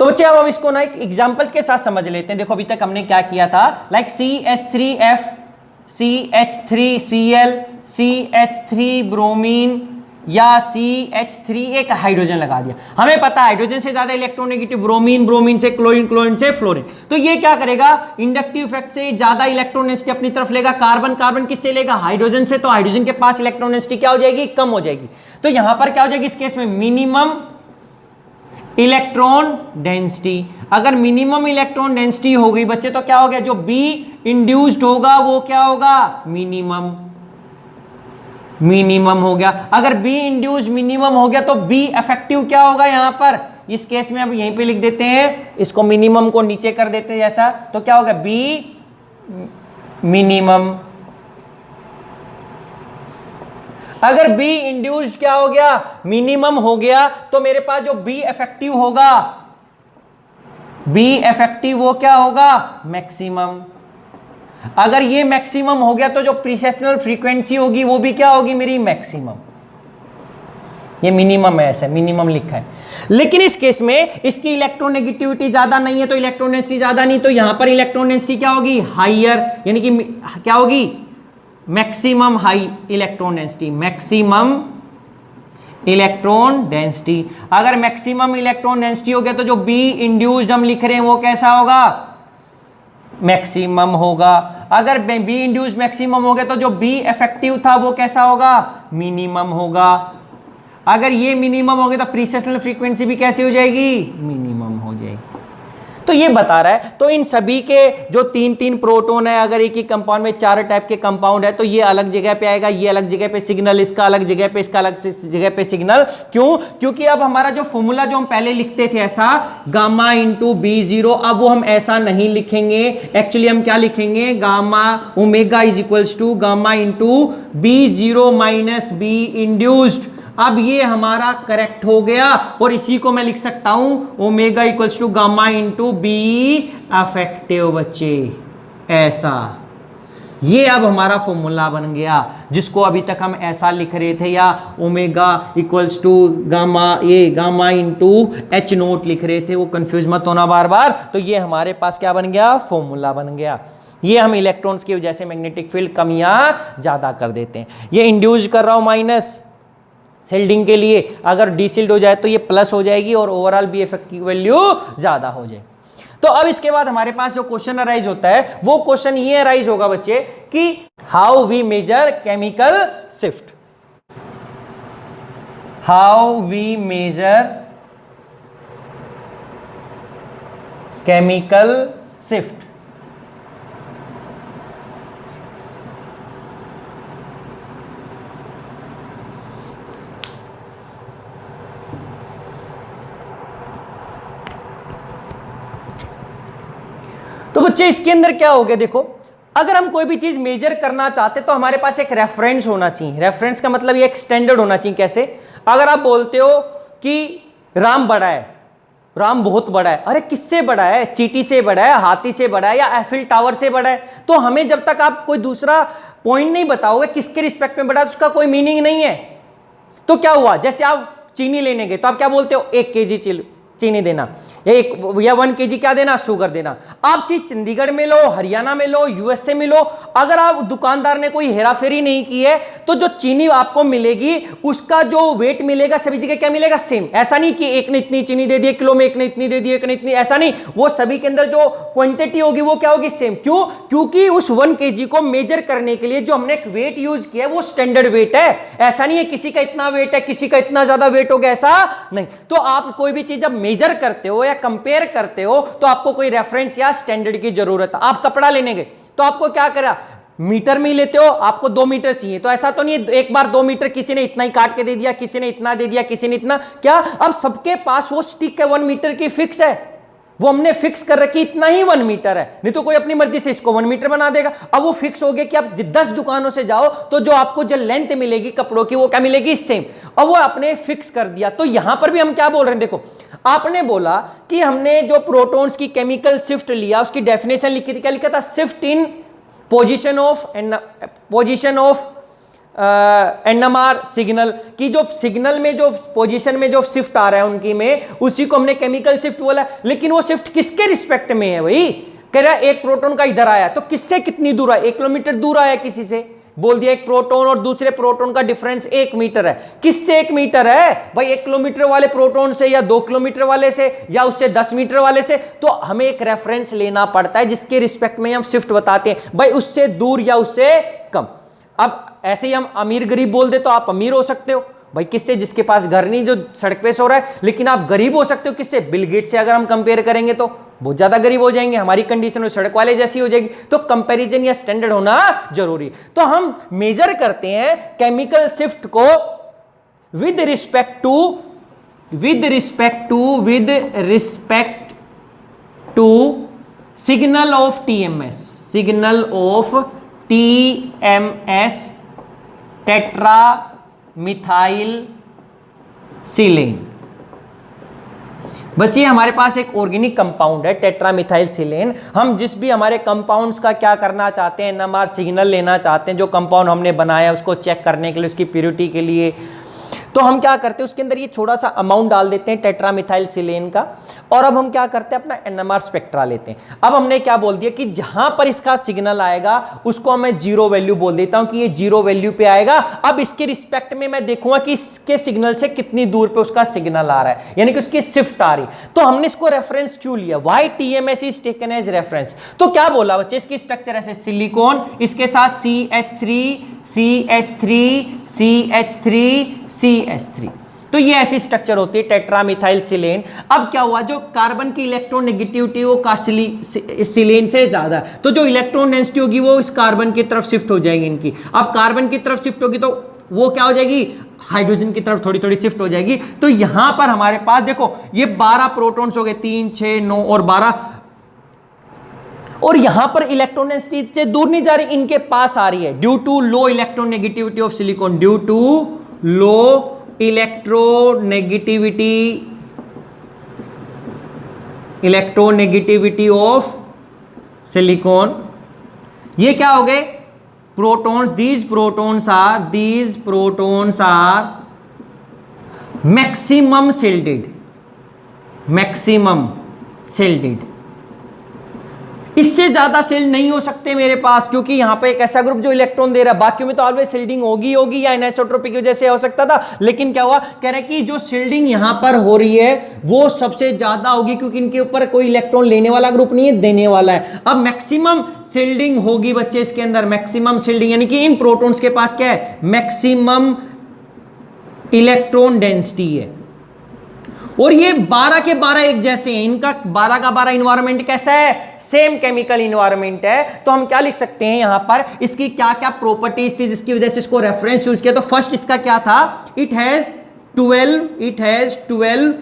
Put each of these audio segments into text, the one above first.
तो बच्चे अब हम इसको ना एक एग्जांपल्स के साथ समझ लेते हैं। देखो अभी तक हमने क्या किया था, like CH3F, CH3Cl, CH3 bromine या CH3 एक हाइड्रोजन लगा दिया। हमें पता है हाइड्रोजन से ज्यादा इलेक्ट्रोनेगेटिव ब्रोमीन, ब्रोमीन से क्लोरीन, क्लोरीन से फ्लोरीन। तो ये क्या करेगा, इंडक्टिव इफेक्ट से ज्यादा इलेक्ट्रोनेसिटी अपनी तरफ लेगा। कार्बन कार्बन किससे लेगा, हाइड्रोजन से। तो हाइड्रोजन के पास इलेक्ट्रोनेसिटी क्या हो जाएगी, कम हो जाएगी। तो यहां पर क्या हो जाएगी इस केस में, मिनिमम इलेक्ट्रॉन डेंसिटी। अगर मिनिमम इलेक्ट्रॉन डेंसिटी हो गई बच्चे तो क्या हो गया, जो बी इंड्यूस्ड होगा वो क्या होगा, मिनिमम हो गया। अगर बी इंड्यूस मिनिमम हो गया तो बी इफेक्टिव क्या होगा यहां पर, इस केस में अब यहीं पे लिख देते हैं, इसको मिनिमम को नीचे कर देते हैं जैसा, तो क्या होगा, बी मिनिमम। अगर बी इंड्यूस्ड क्या हो गया, मिनिमम हो गया, तो मेरे पास जो बी इफेक्टिव होगा, बी इफेक्टिव वो क्या होगा, मैक्सिमम। अगर ये मैक्सिमम हो गया तो जो प्रीसेशनल फ्रीक्वेंसी होगी वो भी क्या होगी, मेरी मैक्सिमम। ये मिनिमम है, ऐसा मिनिमम लिखा है। लेकिन इस केस में इसकी इलेक्ट्रोनेगेटिविटी ज्यादा नहीं है, तो इलेक्ट्रोनेसिटी ज्यादा नहीं, तो यहां पर इलेक्ट्रोनेसिटी क्या होगी, हाइयर, यानी कि क्या होगी, maximum high electron density, maximum electron density. अगर मैक्सिमम इलेक्ट्रॉन डेंसिटी हो गया तो जो बी इंड्यूस्ड हम लिख रहे हैं वो कैसा होगा, मैक्सिमम होगा। अगर बी इंड्यूस्ड मैक्सिमम हो गया तो जो बी इफेक्टिव था वो कैसा होगा, मिनिमम होगा। अगर ये मिनिमम हो गया तो प्रीसेशनल फ्रीक्वेंसी भी कैसी हो जाएगी, मिनिमम हो जाएगी। तो ये बता रहा है, तो इन सभी के जो तीन तीन प्रोटॉन है, अगर एक ही कंपाउंड में चार टाइप के कंपाउंड है तो ये अलग जगह पे आएगा, ये अलग जगह पे सिग्नल, इसका अलग जगह पे, इसका अलग जगह पे सिग्नल। क्यों, क्योंकि अब हमारा जो फॉर्मूला जो हम पहले लिखते थे ऐसा गामा इंटू B0, अब वो हम ऐसा नहीं लिखेंगे। एक्चुअली हम क्या लिखेंगे, gamma omega is equals to gamma into B0 minus B induced. अब ये हमारा करेक्ट हो गया, और इसी को मैं लिख सकता हूं omega equals to gamma into B effective बच्चे, ऐसा। ये अब हमारा फॉर्मूला बन गया, जिसको अभी तक हम ऐसा लिख रहे थे, या ओमेगा इक्वल्स टू गामा, ये गामा इंटू H नोट लिख रहे थे, वो कंफ्यूज मत होना बार बार। तो ये हमारे पास क्या बन गया, फॉर्मूला बन गया। ये हम इलेक्ट्रॉन्स की वजह से मैग्नेटिक फील्ड कम या ज्यादा कर देते हैं। ये इंड्यूस कर रहा हूं माइनस सेल्डिंग के लिए, अगर डीसिल्ड हो जाए तो ये प्लस हो जाएगी और ओवरऑल बी इफेक्ट की वैल्यू ज्यादा हो जाएगी। तो अब इसके बाद हमारे पास जो क्वेश्चन अराइज होता है वो क्वेश्चन ये अराइज होगा बच्चे कि how we measure chemical shift, how we measure chemical shift. तो बच्चे इसके अंदर क्या हो गया, देखो अगर हम कोई भी चीज मेजर करना चाहते तो हमारे पास एक रेफरेंस होना चाहिए। रेफरेंस का मतलब ये एक स्टैंडर्ड होना चाहिए। कैसे, अगर आप बोलते हो कि राम बड़ा है, राम बहुत बड़ा है, अरे किससे बड़ा है, चींटी से बड़ा है, हाथी से बड़ा है, या एफिल टावर से बड़ा है, तो हमें जब तक आप कोई दूसरा पॉइंट नहीं बताओगे किसके रिस्पेक्ट में बड़ा है, उसका कोई मीनिंग नहीं है। तो क्या हुआ, जैसे आप चीनी लेने गए तो आप क्या बोलते हो, 1 kg चीनी देना, एक या 1 kg क्या देना, शुगर देना। आप चीज चंडीगढ़ में लो, हरियाणा में लो, यूएसए में लो, अगर आप दुकानदार ने कोई हेराफेरी नहीं की है तो जो चीनी आपको मिलेगी उसका जो वेट मिलेगा सभी जगह क्या मिलेगा, सेम। ऐसा नहीं कि एक ने इतनी चीनी दे दी किलो में, एक ने इतनी दे दी, एक ने इतनी, ऐसा नहीं। वो सभी के अंदर जो क्वांटिटी होगी वो क्या होगी, सेम। क्यों, क्योंकि उस 1 kg को मेजर करने के लिए जो हमने एक वेट यूज किया है वो स्टैंडर्ड वेट है। ऐसा नहीं है किसी का इतना वेट है, किसी का इतना ज्यादा वेट हो गया, ऐसा नहीं। तो आप कोई भी चीज जब मेजर करते हो या कंपेयर करते हो तो आपको कोई रेफरेंस या स्टैंडर्ड की जरूरत है। आप कपड़ा लेने गए तो आपको क्या करा, मीटर में ही लेते हो, आपको 2 मीटर चाहिए, तो ऐसा तो नहीं है एक बार 2 मीटर किसी ने इतना ही काट के दे दिया, किसी ने इतना दे दिया, किसी ने इतना। क्या अब सबके पास वो स्टिक है 1 मीटर की फिक्स है, वो हमने फिक्स कर रखी, इतना ही 1 मीटर है, नहीं तो कोई अपनी मर्जी से इसको 1 मीटर बना देगा। अब वो फिक्स हो गया कि आप 10 दुकानों से जाओ तो जो आपको जो लेंथ मिलेगी कपड़ों की वो क्या मिलेगी, सेम। अब वो आपने फिक्स कर दिया। तो यहां पर भी हम क्या बोल रहे हैं, देखो आपने बोला कि हमने जो प्रोटॉन्स की केमिकल शिफ्ट लिया उसकी डेफिनेशन लिखी थी, क्या लिखा था, shift in position of NMR signal की जो सिग्नल में जो पोजीशन में जो शिफ्ट आ रहा है उनकी में, उसी को हमने केमिकल शिफ्ट बोला। लेकिन वो शिफ्ट किसके रिस्पेक्ट में है भाई? कह रहा एक प्रोटॉन का इधर आया तो किससे कितनी दूर आया? 1 किलोमीटर दूर आया किसी से, बोल दिया एक प्रोटॉन और दूसरे प्रोटॉन का डिफरेंस 1 मीटर है। किससे 1 मीटर है भाई? 1 किलोमीटर वाले प्रोटॉन से या 2 किलोमीटर वाले से या उससे 10 मीटर वाले से। तो हमें एक रेफरेंस लेना पड़ता है जिसके रिस्पेक्ट में हम शिफ्ट बताते हैं भाई, उससे दूर या उससे कम। अब ऐसे ही हम अमीर गरीब बोल दे तो आप अमीर हो सकते हो भाई किससे? जिसके पास घर नहीं, जो सड़क पे सो रहा है। लेकिन आप गरीब हो सकते हो किससे? बिल गेट्स से अगर हम कंपेयर करेंगे तो बहुत ज्यादा गरीब हो जाएंगे, हमारी कंडीशन सड़क वाले जैसी हो जाएगी। तो कंपैरिजन या स्टैंडर्ड होना जरूरी। तो हम मेजर करते हैं केमिकल शिफ्ट को with respect to signal of TMS, tetra methyl silane. बच्चे हमारे पास एक ऑर्गेनिक कंपाउंड है टेट्रामिथाइल सिलेन। हम जिस भी हमारे कंपाउंड्स का क्या करना चाहते हैं, NMR सिग्नल लेना चाहते हैं, जो कंपाउंड हमने बनाया उसको चेक करने के लिए, उसकी प्योरिटी के लिए, तो हम क्या करते हैं उसके अंदर ये छोटा सा अमाउंट डाल देते हैं टेट्रामिथाइल सिलेन का। और अब हम क्या करते हैं अपना NMR स्पेक्ट्रा लेते हैं। अब हमने क्या बोल दिया कि जहां पर इसका सिग्नल आएगा उसको मैं 0 वैल्यू बोल देता हूं कि ये 0 वैल्यू पे आएगा। अब इसके रिस्पेक्ट में मैं देखूंगा कि इसके सिग्नल से कितनी दूर पे उसका सिग्नल आ रहा है, यानी कि उसकी शिफ्ट आ रही। तो हमने इसको रेफरेंस क्यों लिया? Why TMS is taken as reference? तो क्या बोला बच्चे, इसकी स्ट्रक्चर ऐसे सिलिकॉन, इसके साथ CH3, तो ये ऐसी स्ट्रक्चर होती है टेट्रामिथाइल सिलेन। अब क्या हुआ, जो कार्बन की इलेक्ट्रॉन नेगेटिविटी वो सिलेन से ज्यादा है, तो जो इलेक्ट्रॉन डेंसिटी होगी वो इस कार्बन की तरफ शिफ्ट हो जाएगी इनकी। अब कार्बन की तरफ शिफ्ट होगी तो वो क्या हो जाएगी? हाइड्रोजन की तरफ थोड़ी थोड़ी शिफ्ट हो जाएगी। तो यहां पर हमारे पास देखो ये 12 प्रोटॉन्स हो गए, 3, 6, 9 और 12। और यहां पर इलेक्ट्रॉन डेंसिटी से दूर नहीं जा रही, इनके पास आ रही है due to low electron negativity of silicon, due to low electronegativity of silicon. ये क्या हो गए? Protons, these protons are maximum shielded. इससे ज्यादा शिल्ड नहीं हो सकते मेरे पास, क्योंकि यहां पे एक ऐसा ग्रुप जो इलेक्ट्रॉन दे रहा है। बाकी में तो ऑलवेज शिल्डिंग होगी या एनिसोट्रोपी की वजह से हो सकता था। लेकिन क्या हुआ, कह रहे कि जो शिल्डिंग यहां पर हो रही है वो सबसे ज्यादा होगी, क्योंकि इनके ऊपर कोई इलेक्ट्रॉन लेने वाला ग्रुप नहीं है, देने वाला है। अब मैक्सिमम शिल्डिंग होगी बच्चे इसके अंदर, मैक्सिमम शिल्डिंग, यानी कि इन प्रोटॉन्स के पास क्या है? मैक्सिमम इलेक्ट्रॉन डेंसिटी है। और ये 12 के 12 एक जैसे हैं, इनका 12 का 12 इन्वायरमेंट कैसा है? सेम केमिकल इन्वायरमेंट है। तो हम क्या लिख सकते हैं यहां पर, इसकी क्या क्या प्रॉपर्टीज थी जिसकी वजह से इसको रेफरेंस यूज किया? तो फर्स्ट इसका क्या था? इट हैज 12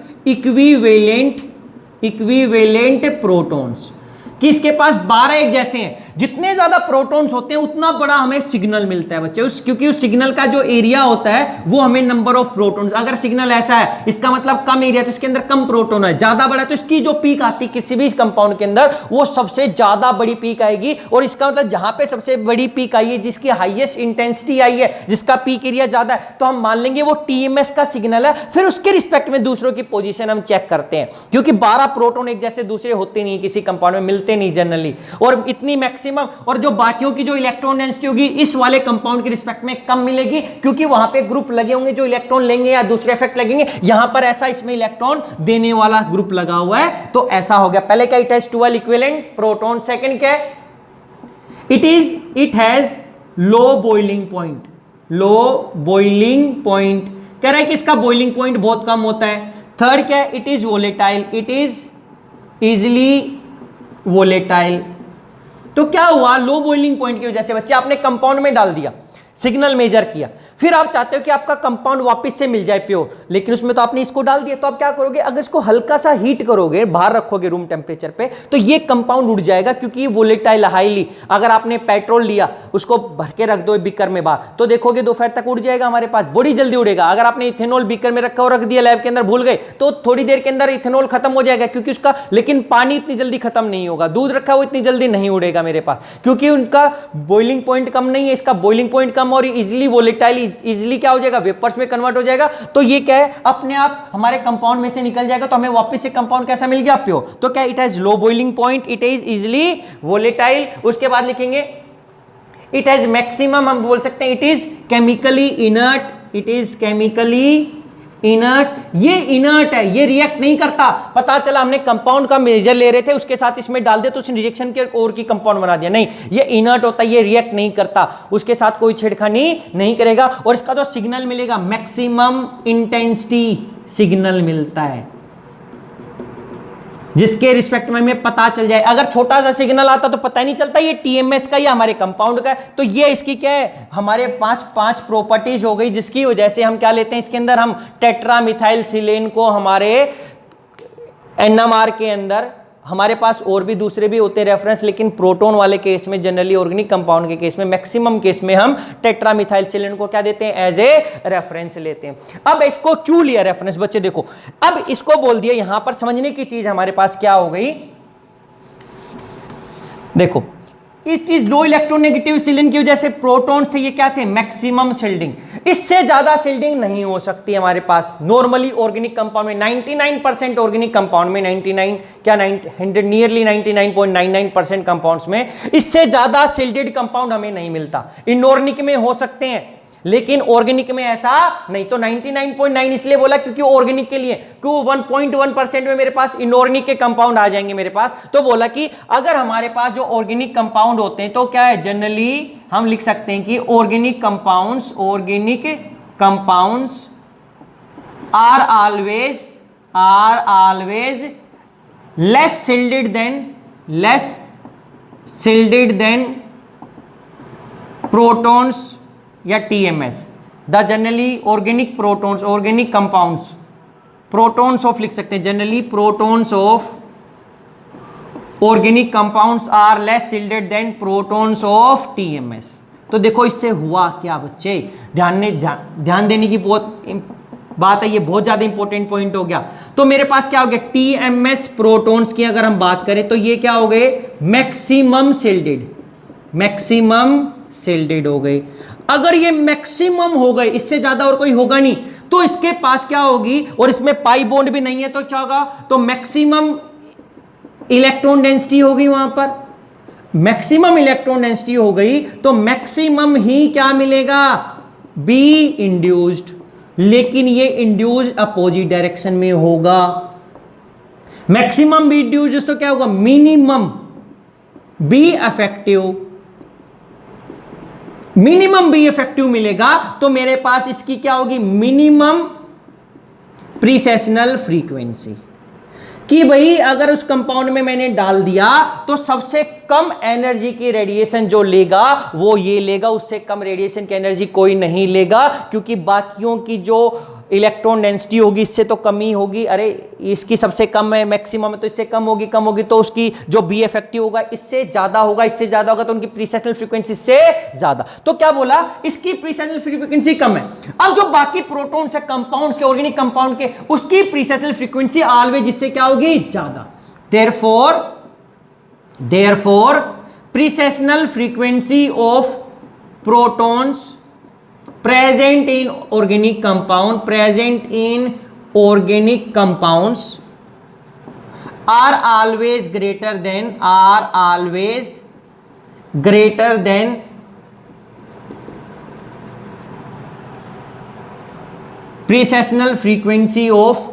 इक्विवेलेंट प्रोटॉन्स, कि इसके पास 12 एक जैसे हैं। जितने ज्यादा प्रोटॉन्स होते हैं उतना बड़ा हमें सिग्नल मिलता है बच्चे, क्योंकि उस सिग्नल का जो एरिया होता है वो हमें नंबर ऑफ प्रोटॉन्स। अगर सिग्नल ऐसा है, इसका मतलब कम एरिया, तो इसके अंदर कम प्रोटॉन है। ज्यादा बड़ा तो इसकी जो पीक आती है किसी भी कंपाउंड के अंदर, वो सबसे ज्यादा बड़ी पीक आएगी। और इसका मतलब जहां पे सबसे बड़ी पीक आई है, जिसकी हाईएस्ट इंटेंसिटी आई है, जिसका पीक एरिया ज्यादा है, तो हम मान लेंगे वो TMS का सिग्नल है। फिर उसके रिस्पेक्ट में दूसरों की पोजीशन हम चेक करते हैं, क्योंकि 12 प्रोटॉन एक जैसे दूसरे होते नहीं, किसी कंपाउंड में मिलते नहीं जनरली। और इतनी मैक्सिमम, और जो बाकियों की जो इलेक्ट्रॉन डेंसिटी होगी इस वाले कंपाउंड के रिस्पेक्ट में कम मिलेगी, क्योंकि वहां पे ग्रुप लगे होंगे जो इलेक्ट्रॉन लेंगे या दूसरे इफेक्ट लगेंगे। यहां पर ऐसा इसमें इलेक्ट्रॉन देने वाला ग्रुप लगा हुआ है, तो ऐसा हो गया। पहले क्या? It has 12 equivalent proton. Second क्या है? It has low boiling point, कह रहा है कि इसका बॉइलिंग पॉइंट बहुत कम होता है। थर्ड क्या है? It is volatile, it is easily volatile. तो क्या हुआ? लो बॉइलिंग पॉइंट की वजह से बच्चे आपने कंपाउंड में डाल दिया, सिग्नल मेजर किया, फिर आप चाहते हो कि आपका कंपाउंड वापस से मिल जाए प्योर, लेकिन उसमें तो आपने इसको डाल दिया। तो आप क्या करोगे? अगर इसको हल्का सा हीट करोगे, बाहर रखोगे रूम टेम्परेचर पे, तो ये कंपाउंड उड़ जाएगा, क्योंकि वोलेटाइल हाईली। अगर आपने पेट्रोल लिया, उसको भर के रख दो बीकर में बाहर, तो देखोगे दोपहर तक उड़ जाएगा हमारे पास, बड़ी जल्दी उड़ेगा। अगर आपने इथेनॉल बीकर में रखा और रख दिया लैब के अंदर, भूल गए, तो थोड़ी देर के अंदर इथेनॉल खत्म हो जाएगा, क्योंकि उसका, लेकिन पानी इतनी जल्दी खत्म नहीं होगा। दूध रखा वो इतनी जल्दी नहीं उड़ेगा मेरे पास, क्योंकि उनका बॉइलिंग पॉइंट कम नहीं है, इसका बॉइलिंग पॉइंट कम मैक्सिमम और इजिली वोलेटाइल इजिली क्या हो जाएगा, वेपर्स में कन्वर्ट हो जाएगा। तो ये क्या है, अपने आप हमारे कंपाउंड में से निकल जाएगा। तो हमें वापस से कंपाउंड कैसा मिल गया, प्योर। तो क्या, it has low boiling point, it is easily volatile. उसके बाद लिखेंगे इट हैज मैक्सिमम, हम बोल सकते हैं it is chemically inert, it is chemically inert. ये इनर्ट है, ये रिएक्ट नहीं करता। पता चला हमने कंपाउंड का मेजर ले रहे थे, उसके साथ इसमें डाल दिया तो उसने रिएक्शन के और की कंपाउंड बना दिया। नहीं, ये इनर्ट होता है, ये रिएक्ट नहीं करता, उसके साथ कोई छेड़खानी नहीं करेगा। और इसका जो सिग्नल मिलेगा, मैक्सिमम इंटेंसिटी सिग्नल मिलता है, जिसके रिस्पेक्ट में हमें पता चल जाए। अगर छोटा सा सिग्नल आता तो पता ही नहीं चलता ये टीएमएस का या हमारे कंपाउंड का है। तो ये इसकी क्या है, हमारे पांच प्रॉपर्टीज हो गई, जिसकी वजह से हम क्या लेते हैं, इसके अंदर हम टेट्रामिथाइलसिलेन को हमारे एनएमआर के अंदर, हमारे पास और भी दूसरे भी होते हैं रेफरेंस, लेकिन प्रोटॉन वाले केस में, जनरली ऑर्गेनिक कंपाउंड के केस में, मैक्सिमम केस में हम टेट्रामिथाइलसिलेन को क्या देते हैं, एज ए रेफरेंस लेते हैं। अब इसको क्यों लिया रेफरेंस, बच्चे देखो, अब इसको बोल दिया। यहां पर समझने की चीज हमारे पास क्या हो गई, देखो, it is low electronegative shielding की वजह से प्रोटॉन से ये क्या थे, मैक्सिमम शिल्डिंग। इससे ज्यादा शिल्डिंग नहीं हो सकती हमारे पास नॉर्मली ऑर्गेनिक कंपाउंड में। 99% ऑर्गेनिक कंपाउंड में, 99 क्या 100 नियरली 99.99% कंपाउंड्स में इससे ज्यादा शिल्डेड कंपाउंड हमें नहीं मिलता। इनऑर्गेनिक में हो सकते हैं, लेकिन ऑर्गेनिक में ऐसा नहीं। तो 99.9 इसलिए बोला क्योंकि ऑर्गेनिक के लिए, क्यों 1.1% में मेरे पास इनऑर्गेनिक के कंपाउंड आ जाएंगे मेरे पास। तो बोला कि अगर हमारे पास जो ऑर्गेनिक कंपाउंड होते हैं तो क्या है, जनरली हम लिख सकते हैं कि organic compounds are always less shielded than protons या TMS. The generally organic protons, organic compounds, protons of लिख सकते हैं, generally protons of organic compounds are less shielded than protons of TMS. तो देखो इससे हुआ क्या बच्चे, ध्यान देने की बहुत बात है, ये बहुत ज्यादा इंपॉर्टेंट पॉइंट हो गया। तो मेरे पास क्या हो गया, टीएमएस प्रोटॉन्स की अगर हम बात करें तो ये क्या हो गए, मैक्सिमम शिल्डेड हो गए। अगर ये मैक्सिमम हो गए, इससे ज्यादा और कोई होगा नहीं, तो इसके पास क्या होगी, और इसमें पाई बॉन्ड भी नहीं है तो क्या होगा, तो मैक्सिमम इलेक्ट्रॉन डेंसिटी होगी। वहां पर मैक्सिमम इलेक्ट्रॉन डेंसिटी हो गई तो मैक्सिमम ही क्या मिलेगा, बी इंड्यूस्ड। लेकिन ये इंड्यूस्ड अपोजिट डायरेक्शन में होगा। मैक्सिमम बी इंड्यूस्ड तो क्या होगा, minimum be effective, minimum be effective मिलेगा। तो मेरे पास इसकी क्या होगी, मिनिमम प्रीसेशनल फ्रीक्वेंसी, कि भाई अगर उस कंपाउंड में मैंने डाल दिया तो सबसे कम एनर्जी की रेडिएशन जो लेगा वो ये लेगा, उससे कम रेडिएशन की एनर्जी कोई नहीं लेगा, क्योंकि बाकियों की जो इलेक्ट्रॉन डेंसिटी होगी इससे तो कम ही होगी। अरे इसकी सबसे कम है, मैक्सिमम है, तो इससे कम होगी तो उसकी जो बी इफेक्टिव होगा इससे ज्यादा होगा, तो उनकी प्रीसेशनल फ्रीक्वेंसी से ज्यादा। तो क्या बोला, इसकी प्रीसेशनल फ्रीक्वेंसी कम है। अब जो बाकी प्रोटॉन्स है कंपाउंड्स के, ऑर्गेनिक कंपाउंड के, उसकी प्रीसेशनल फ्रीक्वेंसी ऑलवेज इससे क्या होगी, ज्यादा। Therefore precessional frequency of protons present in organic compounds are always greater than precessional frequency of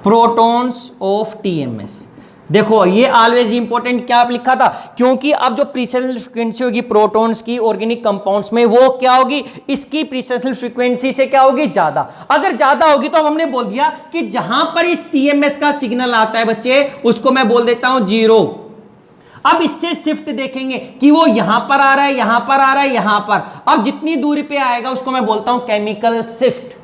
protons of TMS। देखो ये ऑलवेज इंपॉर्टेंट क्या लिखा था, क्योंकि अब जो प्रीसेशनल फ्रीक्वेंसी होगी प्रोटॉन्स की ऑर्गेनिक कंपाउंड्स में, वो क्या होगी, इसकी प्रीसेशनल फ्रीक्वेंसी से क्या होगी, ज्यादा। अगर ज्यादा होगी तो अब हमने बोल दिया कि जहां पर इस टीएमएस का सिग्नल आता है बच्चे, उसको मैं बोल देता हूं 0। अब इससे शिफ्ट देखेंगे कि वो यहां पर आ रहा है, यहां पर आ रहा है, यहां पर। अब जितनी दूरी पे आएगा उसको मैं बोलता हूं केमिकल शिफ्ट,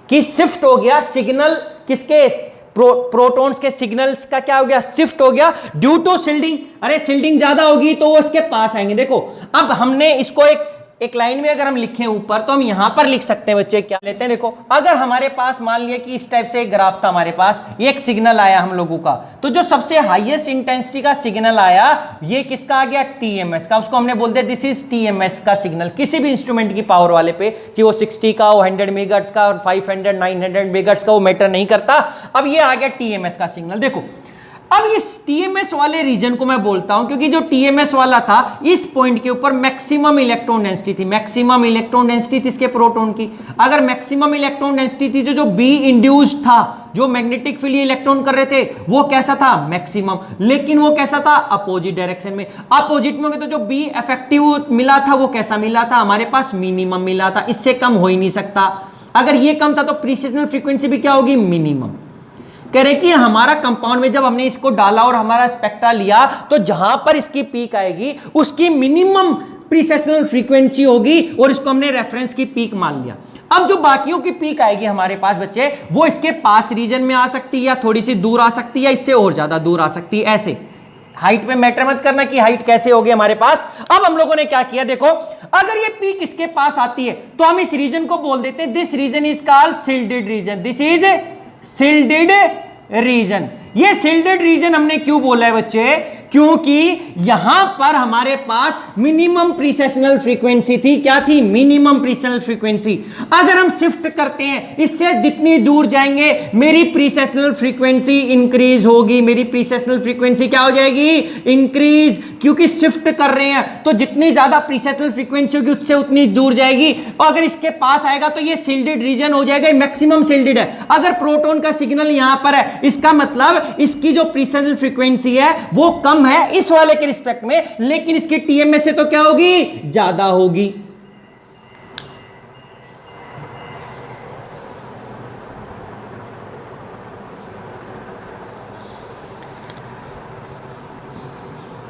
कि शिफ्ट हो गया सिग्नल, किसके, प्रोटॉन्स के सिग्नल्स का क्या हो गया, शिफ्ट हो गया ड्यू टू शिल्डिंग। अरे शिल्डिंग ज्यादा होगी तो वो इसके पास आएंगे। देखो अब हमने इसको एक एक लाइन में अगर हम लिखें ऊपर तो हम यहां पर लिख सकते हैं बच्चे, क्या लेते हैं देखो, अगर हमारे पास मान लिया कि इस टाइप से एक ग्राफ था हमारे पास, ये एक सिग्नल आया हम लोगों का, तो जो सबसे हाईएस्ट इंटेंसिटी का सिग्नल आया ये किसका आ गया, टीएमएस का, उसको हमने बोल दिया दिस इज टीएमएस का सिग्नल, किसी भी इंस्ट्रूमेंट की पावर वाले पे, चाहे वो 60 का हो, 100 मेगाहर्ट्ज का, 500 900 मेगाहर्ट्ज का, वो मैटर नहीं करता। अब ये आ गया टीएमएस का सिग्नल। देखो अब इस टीएमएस वाले रीजन को मैं बोलता हूं, क्योंकि जो टीएमएस वाला था इस पॉइंट के ऊपर मैक्सिमम इलेक्ट्रॉन डेंसिटी थी, मैक्सिमम इलेक्ट्रॉन डेंसिटी थी इसके प्रोटॉन की। अगर मैक्सिमम इलेक्ट्रॉन डेंसिटी थी, जो बी इंड्यूस्ड था, जो मैग्नेटिक फील्ड इलेक्ट्रॉन कर रहे थे, वो कैसा था, मैक्सिमम, लेकिन वो कैसा था, अपोजिट डायरेक्शन में। अपोजिट में हो गया तो जो बी इफेक्टिव मिला था वो कैसा मिला था, हमारे पास मिनिमम मिला था, इससे कम हो ही नहीं सकता। अगर ये कम था तो प्रिसिजनल फ्रीक्वेंसी भी क्या होगी, मिनिमम। कह रहे कि हमारा कंपाउंड में जब हमने इसको डाला और हमारा स्पेक्ट्रा लिया, तो जहां पर इसकी पीक आएगी उसकी मिनिमम प्रिसेशनल फ्रीक्वेंसी होगी, और इसको हमने रेफरेंस की पीक मान लिया। अब जो बाकियों की पीक आएगी हमारे पास बच्चे, वो इसके पास रीजन में आ सकती है, या थोड़ी सी दूर आ सकती है, इससे और ज्यादा दूर आ सकती है। ऐसे हाइट पे मैटर मत करना कि हाइट कैसे होगी हमारे पास। अब हम लोगों ने क्या किया, देखो अगर ये पीक इसके पास आती है तो हम इस रीजन को बोल देते हैं this region is called shielded region, this is shielded region. ये शिल्डेड रीजन हमने क्यों बोला है बच्चे, क्योंकि यहां पर हमारे पास मिनिमम प्रिसेशनल फ्रीक्वेंसी थी। क्या थी, मिनिमम प्रिसेशनल फ्रीक्वेंसी। अगर हम शिफ्ट करते हैं, इससे जितनी दूर जाएंगे मेरी प्रिसेशनल फ्रीक्वेंसी इंक्रीज होगी, मेरी प्रिसेशनल फ्रीक्वेंसी क्या हो जाएगी, इंक्रीज, क्योंकि शिफ्ट कर रहे हैं तो जितनी ज्यादा प्रिसेशनल फ्रीक्वेंसी होगी उससे उतनी दूर जाएगी। और अगर इसके पास आएगा तो ये शिल्डेड रीजन हो जाएगा, मैक्सिमम शिल्डेड है। अगर प्रोटॉन का सिग्नल यहां पर है, इसका मतलब इसकी जो प्रिसेशनल फ्रीक्वेंसी है वो कम है इस वाले के रिस्पेक्ट में, लेकिन इसकी टीएमएस से तो क्या होगी, ज्यादा होगी।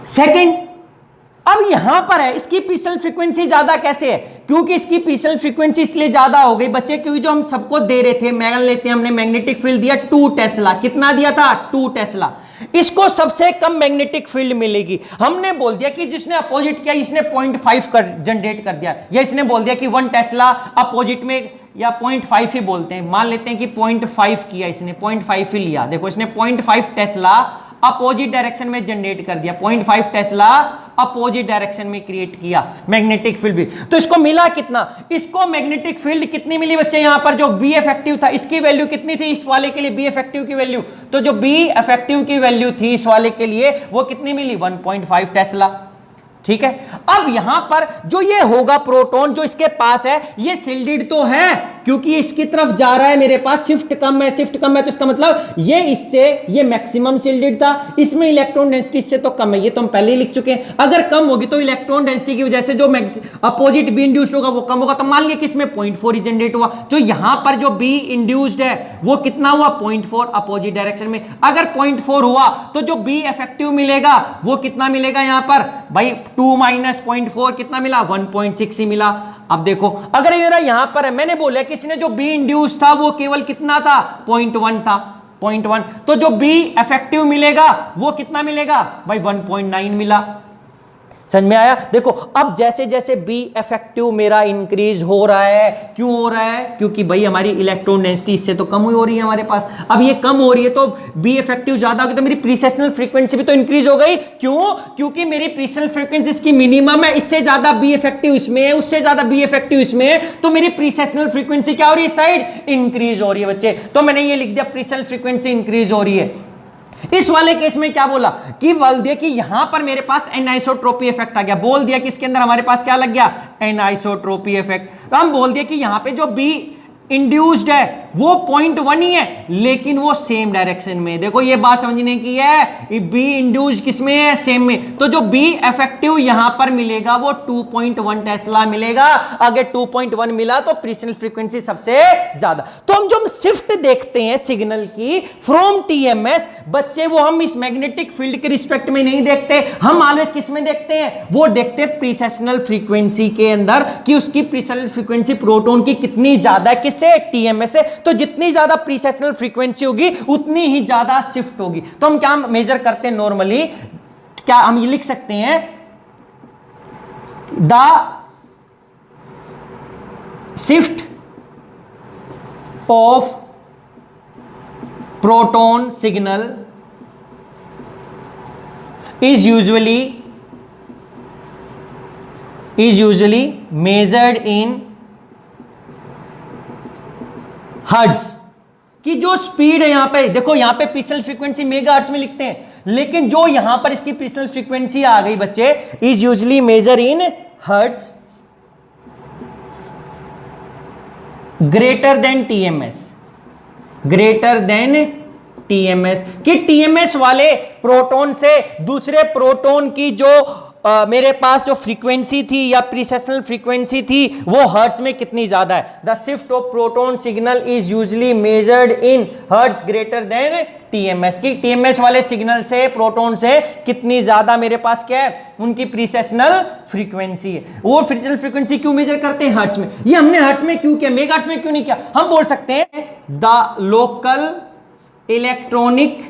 सेकंड, अब यहां पर है इसकी प्रिसेशनल फ्रीक्वेंसी ज्यादा कैसे है, क्योंकि इसकी प्रिसेशनल फ्रीक्वेंसी इसलिए ज्यादा हो गई बच्चे, क्योंकि जो हम सबको दे रहे थे, मान लेते हैं हमने मैग्नेटिक फील्ड दिया 2 टेस्ला, कितना दिया था, 2 टेस्ला, इसको सबसे कम मैग्नेटिक फील्ड मिलेगी। हमने बोल दिया कि जिसने अपोजिट किया इसने 0.5 कर जनरेट कर दिया, या इसने बोल दिया कि 1 टेस्ला अपोजिट में, या 0.5 ही बोलते हैं, मान लेते हैं कि 0.5 किया इसने, 0.5 ही लिया। देखो इसने 0.5 टेस्ला अपोजिट डायरेक्शन में जनरेट कर दिया, 0.5 टेस्ला अपोजिट डायरेक्शन में क्रिएट किया मैग्नेटिक फील्ड भी। तो इसको मिला कितना, इसको मैग्नेटिक फील्ड कितनी मिली बच्चे, यहां पर जो बी इफेक्टिव था इसकी वैल्यू कितनी थी इस वाले के लिए, बी इफेक्टिव की वैल्यू, तो जो बी इफेक्टिव की वैल्यू थी इस वाले के लिए वो कितनी मिली, 1.5 टेस्ला। ठीक है, अब यहां पर जो ये होगा प्रोटॉन जो इसके पास है, ये शिल्डेड तो है क्योंकि इसकी तरफ जा रहा है, मेरे पास शिफ्ट कम है, शिफ्ट कम है, तो इसका मतलब ये इससे, ये मैक्सिमम शिल्डेड था, इसमें इलेक्ट्रॉन डेंसिटी इससे तो कम है, ये तो हम पहले ही लिख चुके हैं। अगर कम होगी तो इलेक्ट्रॉन डेंसिटी की वजह से जो अपोजिट बी इंड्यूस्ड होगा वो कम होगा, तो मान लिया कि इसमें 0.4 जनरेट हुआ, जो यहां पर जो बी इंड्यूस्ड है वो कितना हुआ, 0.4 अपोजिट डायरेक्शन में। अगर 0.4 हुआ तो जो बी इफेक्टिव मिलेगा वो कितना मिलेगा यहां पर भाई, 2 माइनस 0.4 कितना मिला, 1.6 ही मिला। अब देखो अगर ये मेरा यहां पर है, मैंने बोला किसी ने जो बी इंड्यूस था वो केवल कितना था, 0.1 था, 0.1, तो जो बी इफेक्टिव मिलेगा वो कितना मिलेगा भाई, 1.9 मिला। समझ में आया। देखो अब जैसे जैसे बी इफेक्टिव मेरा इंक्रीज हो रहा है, क्यों हो रहा है, क्योंकि भाई हमारी इलेक्ट्रॉन डेंसिटी इससे तो कम हो रही है हमारे पास। अब ये कम हो रही है तो बी इफेक्टिव ज्यादा होगी तो मेरी प्रिसेशनल फ्रीक्वेंसी भी तो इंक्रीज हो गई। क्यों, क्योंकि मेरी प्रिसेशनल फ्रीक्वेंसी इसकी मिनिमम है, इससे ज्यादा बी इफेक्टिव इसमें है, उससे ज्यादा बी इफेक्टिव इसमें है, तो मेरी प्रिसेशनल फ्रीक्वेंसी क्या हो रही है, इस साइड इंक्रीज हो रही है बच्चे। तो मैंने ये लिख दिया प्रिसेशनल फ्रीक्वेंसी इंक्रीज हो रही है। इस वाले केस में क्या बोला कि बोल दिया कि यहां पर मेरे पास एनाइसोट्रोपी इफेक्ट आ गया, बोल दिया कि इसके अंदर हमारे पास क्या लग गया, एनाइसोट्रोपी इफेक्ट। तो हम बोल दिया कि यहां पे जो बी इंड्यूस्ड है वो 0.1 ही है, लेकिन वो सेम डायरेक्शन में। देखो ये बात समझने की है, बी इंड्यूस्ड किसमें है, सेम में। तो जो बी इफेक्टिव यहां पर मिलेगा वो 2.1 टेस्ला मिलेगा। अगर 2.1 मिला तो प्रिसेशनल फ्रीक्वेंसी सबसे ज्यादा। तो हम जो शिफ्ट देखते हैं सिग्नल की फ्रॉम टीएमएस बच्चे, वो हम इस मैग्नेटिक फील्ड के रिस्पेक्ट में नहीं देखते, हम ऑलवेज किस में देखते हैं, वो देखते हैं प्रिसेशनल फ्रीक्वेंसी के अंदर कि उसकी प्रिसेशनल फ्रीक्वेंसी प्रोटॉन की कितनी ज्यादा है, किससे, टीएमएस से। तो जितनी ज्यादा प्रिसेशनल फ्रीक्वेंसी होगी उतनी ही ज्यादा शिफ्ट होगी। तो हम क्या मेजर करते हैं नॉर्मली, क्या हम ये लिख सकते हैं, the shift of proton signal is usually measured in hertz. कि जो स्पीड है यहां पे देखो, यहां पे प्रीसेशनल फ्रीक्वेंसी मेगाहर्ट्ज में लिखते हैं, लेकिन जो यहां पर इसकी प्रीसेशनल फ्रीक्वेंसी आ गई बच्चे, is usually measure in hertz greater than TMS, greater than TMS. कि टीएमएस वाले प्रोटॉन से दूसरे प्रोटॉन की जो मेरे पास जो फ्रीक्वेंसी थी या प्रीसेशनल फ्रीक्वेंसी थी वो हर्ट्ज में कितनी ज्यादा है। The shift of proton signal is usually measured in hertz greater than TMS. की टीएमएस वाले सिग्नल से प्रोटॉन से कितनी ज्यादा मेरे पास क्या है, उनकी प्रीसेशनल फ्रीक्वेंसी है। वो प्रीसेशनल फ्रीक्वेंसी क्यों मेजर करते हैं हर्ट्ज में, ये हमने हर्ट्ज में क्यों किया, मेगाहर्ट्ज में क्यों नहीं किया। हम बोल सकते हैं the local electronic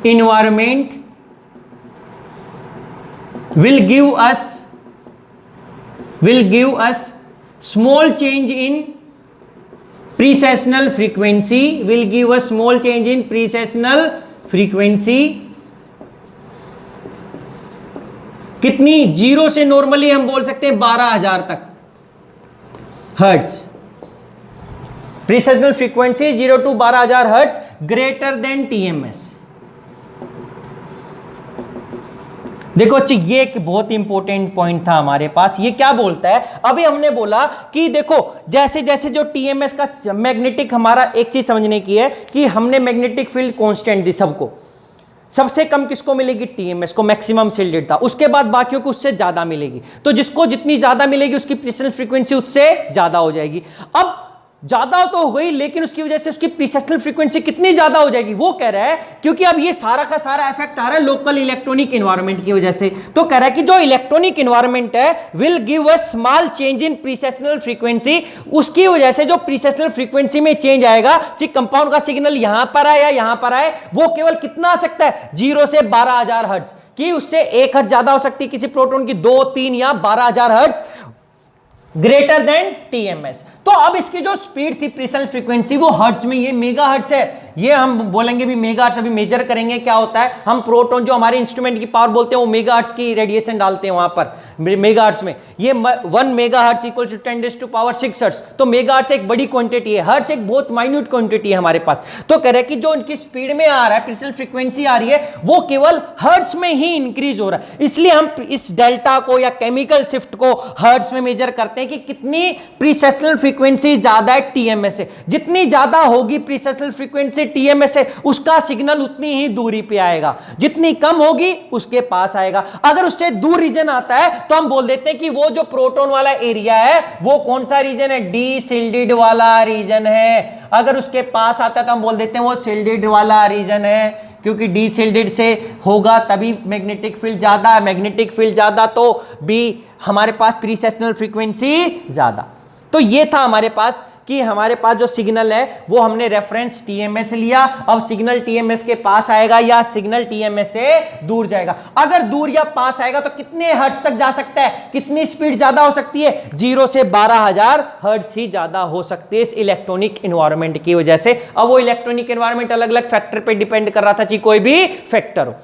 environment will give us small change in precessional frequency, will give us small change in precessional frequency। कितनी, 0 से नॉर्मली हम बोल सकते हैं 12,000 तक hertz. Precessional frequency 0 to 12,000 hertz greater than TMS. देखो अच्छी, ये एक बहुत इंपॉर्टेंट पॉइंट था हमारे पास। ये क्या बोलता है, अभी हमने बोला कि देखो जैसे जैसे जो टीएमएस का मैग्नेटिक, हमारा एक चीज समझने की है कि हमने मैग्नेटिक फील्ड कांस्टेंट दी सबको, सबसे कम किसको मिलेगी, टीएमएस को, मैक्सिमम शिल्डेड था, उसके बाद बाकियों को उससे ज्यादा मिलेगी। तो जिसको जितनी ज्यादा मिलेगी उसकी प्रीसेशनल फ्रीक्वेंसी उससे ज्यादा हो जाएगी। अब ज्यादा तो हो गई, लेकिन उसकी वजह से उसकी प्रीसेशनल फ्रीक्वेंसी कितनी ज्यादा हो जाएगी, वो कह रहा है क्योंकि अब ये सारा का सारा इफेक्ट आ रहा है लोकल इलेक्ट्रॉनिक एनवायरनमेंट की वजह से। तो कह रहा है कि जो इलेक्ट्रॉनिक एनवायरनमेंट है will give a small change in precessional frequency, उसकी वजह से जो प्रीसेशनल फ्रीक्वेंसी में चेंज आएगा, कंपाउंड का सिग्नल यहां पर आए या यहां पर आए, वो केवल कितना आ सकता है, 0 से 12,000 हर्ट्ज। कि उससे 1 हर्ट्ज ज्यादा हो सकती है किसी प्रोटॉन की, 2, 3 या 12,000 हर्ट्ज ग्रेटर देन टीएमएस। तो अब इसकी जो स्पीड थी प्रीसेशनल फ्रीक्वेंसी वो हर्ट्ज में, ये मेगा हर्ट्ज है। ये हम बोलेंगे भी मेगा हर्ट्ज, अभी मेजर करेंगे क्या होता है। हम प्रोटॉन जो हमारे इंस्ट्रूमेंट की पावर बोलते हैं वो मेगा हर्ट्ज की रेडिएशन डालते हैं वहां पर मेगा हर्ट्ज में। ये 1 mega hertz equal to 10⁻⁶ hertz. तो मेगा हर्ट्ज एक बड़ी क्वांटिटी है, हर्ट्ज एक बहुत माइन्यूट क्वांटिटी है हमारे पास। तो कह रहे हैं कि जो इनकी स्पीड में आ रहा है, प्रीसेशनल फ्रीक्वेंसी आ रही है, वो केवल हर्ट्ज में ही इंक्रीज हो रहा है। इसलिए हम इस डेल्टा को या केमिकल शिफ्ट को हर्ट्ज में मेजर करते हैं कि कितनी प्रीसेशनल फ्रीक्वेंसी ज्यादा है टीएमएस से। जितनी ज्यादा होगी प्रीसेशनल फ्रीक्वेंसी टीएमएस से, उसका सिग्नल उतनी ही दूरी पे आएगा, जितनी कम होगी उसके पास आएगा। अगर उससे दूर रीजन आता है तो हम बोल देते हैं कि वो जो प्रोटॉन वाला एरिया है वो कौन सा रीजन है, डी शिल्डेड वाला रीजन है। अगर उसके पास आता है तो हम बोल देते हैं वो शिल्डेड वाला रीजन है, क्योंकि डी शिल्डेड से होगा तभी मैग्नेटिक फील्ड ज्यादा है, मैग्नेटिक फील्ड ज्यादा तो बी हमारे पास प्रीसेशनल फ्रीक्वेंसी ज्यादा। तो ये था हमारे पास कि हमारे पास जो सिग्नल है वो हमने रेफरेंस टीएमएस लिया। अब सिग्नल टीएमएस के पास आएगा या सिग्नल टीएमएस से दूर जाएगा। अगर दूर या पास आएगा तो कितने हर्ट्ज तक जा सकता है, कितनी स्पीड ज्यादा हो सकती है, 0 से 12,000 हर्ट्ज ही ज्यादा हो सकती है इस इलेक्ट्रॉनिक एनवायरनमेंट की वजह से। अब वो इलेक्ट्रॉनिक एनवायरनमेंट अलग अलग फैक्टर पे डिपेंड कर रहा था, चाहे कोई भी फैक्टर हो।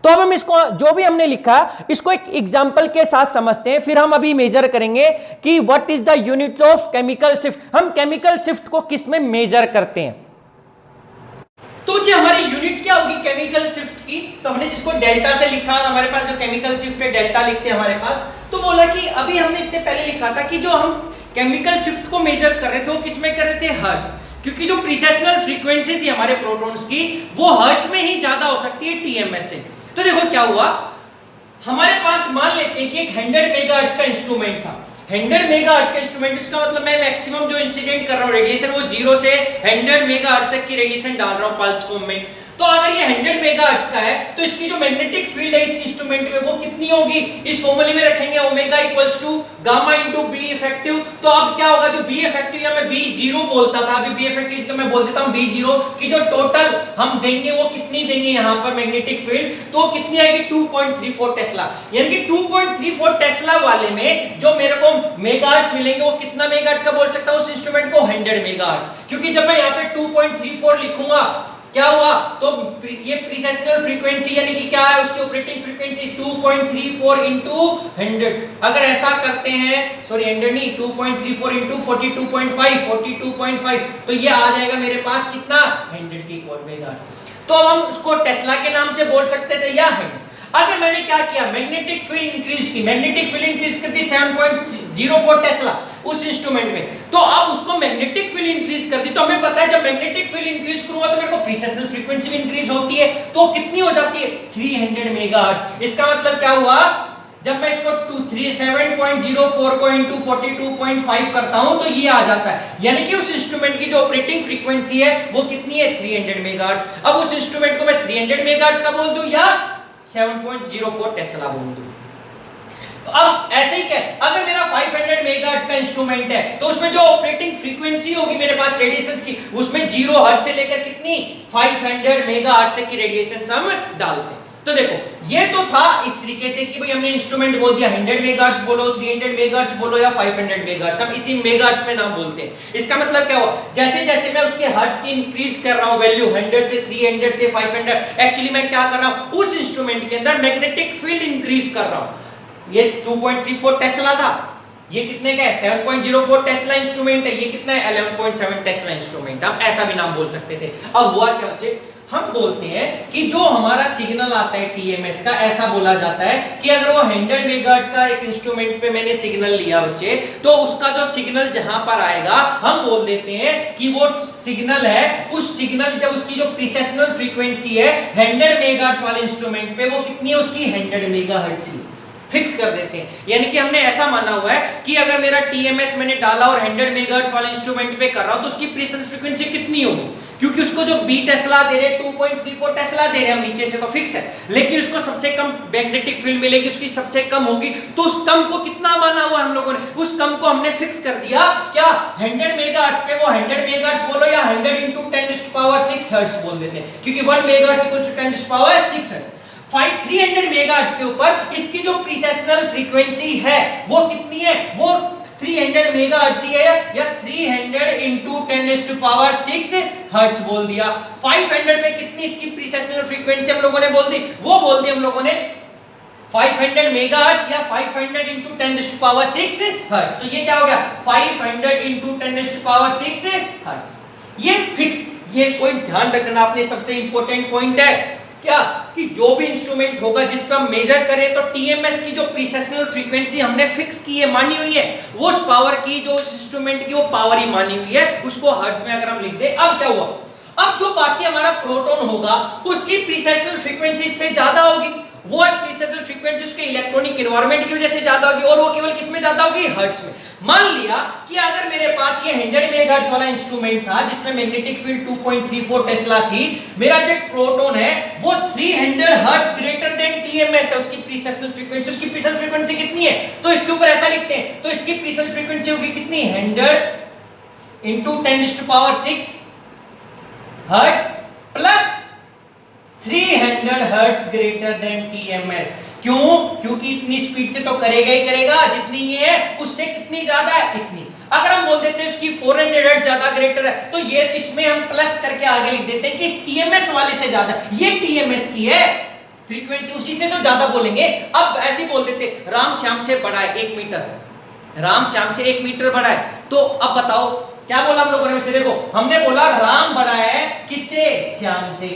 तो अब हम इसको जो भी हमने लिखा इसको एक एग्जांपल के साथ समझते हैं, फिर हम अभी मेजर करेंगे कि what is the unit of chemical shift. हम केमिकल शिफ्ट को किस में मेजर करते हैं, तो जी हमारी यूनिट क्या होगी केमिकल शिफ्ट की। तो हमने जिसको डेल्टा से लिखा, हमारे पास जो केमिकल शिफ्ट है डेल्टा लिखते हैं हमारे पास। तो बोला कि अभी हमने इससे पहले लिखा था कि जो हम केमिकल शिफ्ट को मेजर कर रहे थे वो किस में कर रहे थे, हर्ट्ज। क्योंकि जो प्रीसेशनल फ्रीक्वेंसी थी हमारे प्रोटॉन्स की वो हर्ट्ज में ही ज्यादा हो सकती है टीएमएस से। तो देखो क्या हुआ, हमारे पास मान लेते हैं कि एक 100 मेगाहर्ट्ज का इंस्ट्रूमेंट था। 100 मेगाहर्ट्ज का इंस्ट्रूमेंट, इसका मतलब मैं मैक्सिमम जो इंसिडेंट कर रहा हूं रेडिएशन वो 0 से 100 मेगाहर्ट्ज तक की रेडिएशन डाल रहा हूं पल्स फॉर्म में। तो अगर ये 100 मेगाहर्ट्ज का है तो इसकी जो मैग्नेटिक फील्ड है इस इंस्ट्रूमेंट में वो कितनी होगी, इस फॉर्मूले में रखेंगे omega equals to gamma into B effective. तो अब क्या होगा, जो बी इफेक्टिव या मैं बी जीरो बोलता था, अभी बी इफेक्टिव का मैं बोल देता हूं बी जीरो की जो टोटल हम देंगे वो कितनी देंगे यहां पर मैग्नेटिक फील्ड, तो कितनी आएगी 2.34 टेस्ला। यानी कि 2.34 टेस्ला वाले में जो मेरे को मेगाहर्ट्ज मिलेंगे वो कितना मेगाहर्ट्ज का बोल सकता हूं उस इंस्ट्रूमेंट को, 100 मेगाहर्ट्ज। क्योंकि जब मैं यहां पे 2.34 लिखूंगा क्या हुआ, तो ये प्रीसेशनल फ्रीक्वेंसी यानी कि क्या है उसकी ऑपरेटिंग फ्रीक्वेंसी 2.34 into 100। अगर ऐसा करते हैं, सॉरी 100 नहीं, 2.34 into 42.5 तो ये आ जाएगा मेरे पास कितना 100 के इक्वल मेगाहर्ट्ज। तो अब हम उसको टेस्ला के नाम से बोल सकते थे या है। अगर मैंने क्या किया, मैग्नेटिक फील्ड इंक्रीज की, मैग्नेटिक फील्ड इंक्रीज कर दी 7.04 टेस्ला उस इंस्ट्रूमेंट में, तो अब उसको मैग्नेटिक फील्ड इंक्रीज कर दी। तो हमें पता है जब मैग्नेटिक फील्ड इंक्रीज करूंगा तो मेरे को प्रीसेशनल फ्रीक्वेंसी भी इंक्रीज होती है, तो कितनी हो जाती है 300 मेगाहर्ट्ज। इसका मतलब क्या हुआ, जब मैं इसको 7.04 को into 42.5 करता हूं तो ये आ जाता है, यानी कि उस इंस्ट्रूमेंट की जो ऑपरेटिंग फ्रीक्वेंसी है वो कितनी है 300 मेगाहर्ट्ज। अब उस इंस्ट्रूमेंट को मैं 300 मेगाहर्ट्ज का बोल दूं या 7.04 टेस्ला बोल दूं। तो अब ऐसे ही क्या, अगर मेरा 500 मेगाहर्ट्ज का इंस्ट्रूमेंट है तो उसमें जो ऑपरेटिंग फ्रीक्वेंसी होगी मेरे पास रेडिएशंस की, उसमें 0 हर्ट्ज से लेकर कितनी 500 मेगाहर्ट्ज तक की रेडिएशंस हम डालते हैं। तो देखो ये तो था इस तरीके से कि भाई हमने इंस्ट्रूमेंट बोल दिया 100 मेगाहर्ट्ज बोलो, 300 मेगाहर्ट्ज बोलो या 500 मेगाहर्ट्ज, हम इसी मेगाहर्ट्ज में नाम बोलते हैं। इसका मतलब क्या हुआ, जैसे जैसे मैं उसके हर्ट्ज की इंक्रीज कर रहा हूं वैल्यू 100 से 300 से 500, एक्चुअली मैं क्या कर रहा हूं उस इंस्ट्रूमेंट के अंदर मैग्नेटिक फील्ड इंक्रीज कर रहा हूं। ये 2.34 टेस्ला था, ये कितने का है 7.04 टेस्ला इंस्ट्रूमेंट है, ये कितना है 11.7 टेस्ला इंस्ट्रूमेंट, हम ऐसा भी नाम बोल सकते थे। अब हुआ क्या बच्चे, हम बोलते हैं कि जो हमारा सिग्नल आता है टीएमएस का, ऐसा बोला जाता है कि अगर वो 100 मेगाहर्ट्ज का एक इंस्ट्रूमेंट पे मैंने सिग्नल लिया बच्चे, तो उसका जो सिग्नल जहां पर आएगा हम बोल देते हैं कि वो सिग्नल है, उस सिग्नल जब उसकी जो प्रीसेशनल फ्रीक्वेंसी है 100 मेगाहर्ट्ज वाले इंस्ट्रूमेंट पे वो कितनी है उसकी 100 मेगाहर्ट्ज ही फिक्स कर देते हैं। यानी कि हमने ऐसा माना हुआ है कि अगर मेरा टीएमएस मैंने डाला और 100 मेगाहर्ट्ज वाले इंस्ट्रूमेंट पे कर रहा हूं तो उसकी प्रीसेशनल फ्रीक्वेंसी कितनी होगी, क्योंकि उसको जो बी टेस्ला दे रहे 2.34 टेस्ला दे रहे हम नीचे से तो फिक्स है, लेकिन उसको सबसे कम मैग्नेटिक फील्ड मिलेगी, उसकी सबसे कम होगी, तो उस कम को कितना माना हुआ हम लोगों ने, उस कम को हमने फिक्स कर दिया क्या 100 मेगाहर्ट्ज पे, वो 100 मेगाहर्ट्ज बोलो या 100 into 10⁻⁶ हर्ट्ज बोल देते हैं, क्योंकि 1 megahertz equal to 10⁻⁶ hertz. 300 megahertz के ऊपर इसकी जो प्रीसेशनल फ्रीक्वेंसी है वो कितनी है, वो 300 मेगाहर्ट्ज ही है या 300 into 10⁻⁶ हर्ट्ज बोल दिया। 500 पे कितनी इसकी प्रीसेशनल फ्रीक्वेंसी हम लोगों ने बोल दी, वो बोल दी हम लोगों ने 500 मेगाहर्ट्ज या 500 into 10⁻⁶ हर्ट्ज। तो ये क्या हो गया 500 into 10⁻⁶ हर्ट्ज। ये फिक्स, ये कोई ध्यान रखना आपने, सबसे इंपॉर्टेंट पॉइंट है क्या कि जो भी इंस्ट्रूमेंट होगा जिस पे हम मेजर करें तो टीएमएस की जो प्रीसेशनल फ्रीक्वेंसी हमने फिक्स की है, मानी हुई है, वो उस पावर की जो उस इंस्ट्रूमेंट की वो पावर ही मानी हुई है, उसको हर्ट्ज में अगर हम लिख दें। अब क्या हुआ, अब जो बाकी हमारा प्रोटॉन होगा उसकी प्रीसेशनल फ्रीक्वेंसी इससे ज्यादा होगी, वो प्रीसेशनल फ्रीक्वेंसी उसके इलेक्ट्रॉनिक एनवायरनमेंट की वजह से ज्यादा होगी, और वो केवल किसमें ज्यादा होगी हर्ट्ज में। मान लिया कि अगर मेरे पास ये 100 मेगाहर्ट्ज वाला इंस्ट्रूमेंट था जिसमें मैग्नेटिक फील्ड 2.34 टेस्ला थी, मेरा जो प्रोटॉन है वो 300 हर्ट्ज ग्रेटर देन टीएमएस है, उसकी प्रीसेशनल फ्रीक्वेंसी, उसकी प्रीसेशनल फ्रीक्वेंसी कितनी है, तो इसके ऊपर ऐसा लिखते हैं, तो इसकी प्रीसेशनल फ्रीक्वेंसी होगी कितनी 100 into 10⁻⁶ hertz plus 300 hertz greater than TMS. क्यों, क्योंकि इतनी स्पीड से तो करेगा ही करेगा, जितनी ये है उससे कितनी ज्यादा है इतनी। अगर हम बोल देते हैं इसकी 400 हर्ट्ज ज्यादा ग्रेटर है तो ये इसमें हम प्लस करके आगे लिख देते हैं कि इस टीएमएस वाले से ज्यादा, ये टीएमएस की है फ्रीक्वेंसी, उसी से तो ज्यादा बोलेंगे। अब ऐसे बोल देते राम श्याम से बड़ा है 1 मीटर, राम श्याम से 1 मीटर बड़ा है, तो अब बताओ क्या बोला हम लोगों ने बच्चे, देखो हमने बोला राम बड़ा है किससे, श्याम से,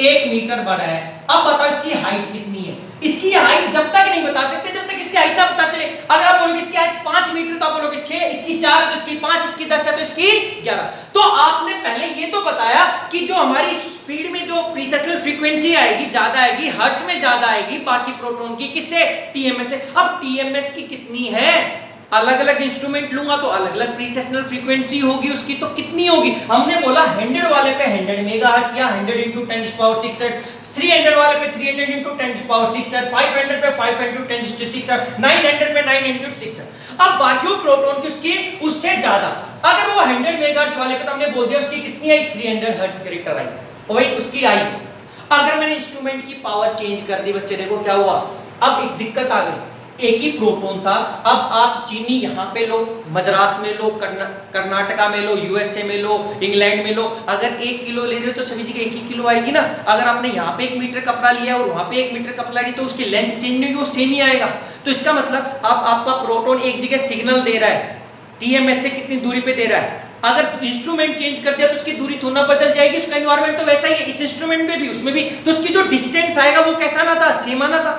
1 मीटर बड़ा है। अब बताओ इसकी हाइट कितनी है, इसकी हाइट जब तक नहीं बता सकते जब तक इसकी हाइट ना पता चले। अगर आप बोलोगे इसकी हाइट 5 मीटर तो आप बोलोगे 6, इसकी 4 तो इसकी 5, इसकी 10 है तो इसकी 11। तो आपने पहले ये तो बताया कि जो हमारी स्पीड में जो प्रीसेशनल फ्रीक्वेंसी आएगी ज्यादा आएगी, हर्ट्ज में ज्यादा आएगी बाकी प्रोटॉन की, किससे टीएमएस से। अब टीएमएस की कितनी है, अलग अलग इंस्ट्रूमेंट लूंगा तो अलग अलग प्रीसेशनल फ्रीक्वेंसी होगी उसकी, तो कितनी होगी? हमने बोला 100 वाले पे 100 मेगाहर्ट्ज या 100 × 10⁶, 300 वाले पे 300 × 10⁶, 500 पे 500 × 10⁶, 900 पे 9 × 6। अब बाकियों प्रोटॉन की उसकी उससे ज्यादा, अगर वो 100 मेगाहर्ट्ज वाले पे तो हमने बोल दिया उसकी कितनी आई, 300 हर्ट्ज कैरेक्टर आई, तो भाई उसकी आई। अगर मैंने इंस्ट्रूमेंट की पावर चेंज कर दी बच्चे, देखो क्या हुआ, अब एक दिक्कत आ गई, एक ही प्रोटॉन था, अब आप चीनी यहाँ पे लो, मद्रास में लो, कर्नाटका में लो, यूएसए में लो, इंग्लैंड में लो, अगर 1 किलो ले रहे हो तो सभी जगह 1 ही किलो आएगी ना। अगर आपने यहाँ पे 1 मीटर कपड़ा लिया और वहाँ पे 1 मीटर कपड़ा लिया तो उसकी लेंथ चेंज नहीं होगी, वो सेम ही आएगा। तो इसका मतलब आपका प्रोटॉन एक जगह सिग्नल दे रहा है, टीएमएस से कितनी दूरी पे दे रहा है, अगर इंस्ट्रूमेंट चेंज कर दिया तो उसकी दूरी थोड़ा बदल जाएगी, उसका एनवायरनमेंट तो वैसा ही है, इस इंस्ट्रूमेंट में भी उसमें भी, तो उसकी जो डिस्टेंस आएगा वो कैसा ना था, सेम आना था।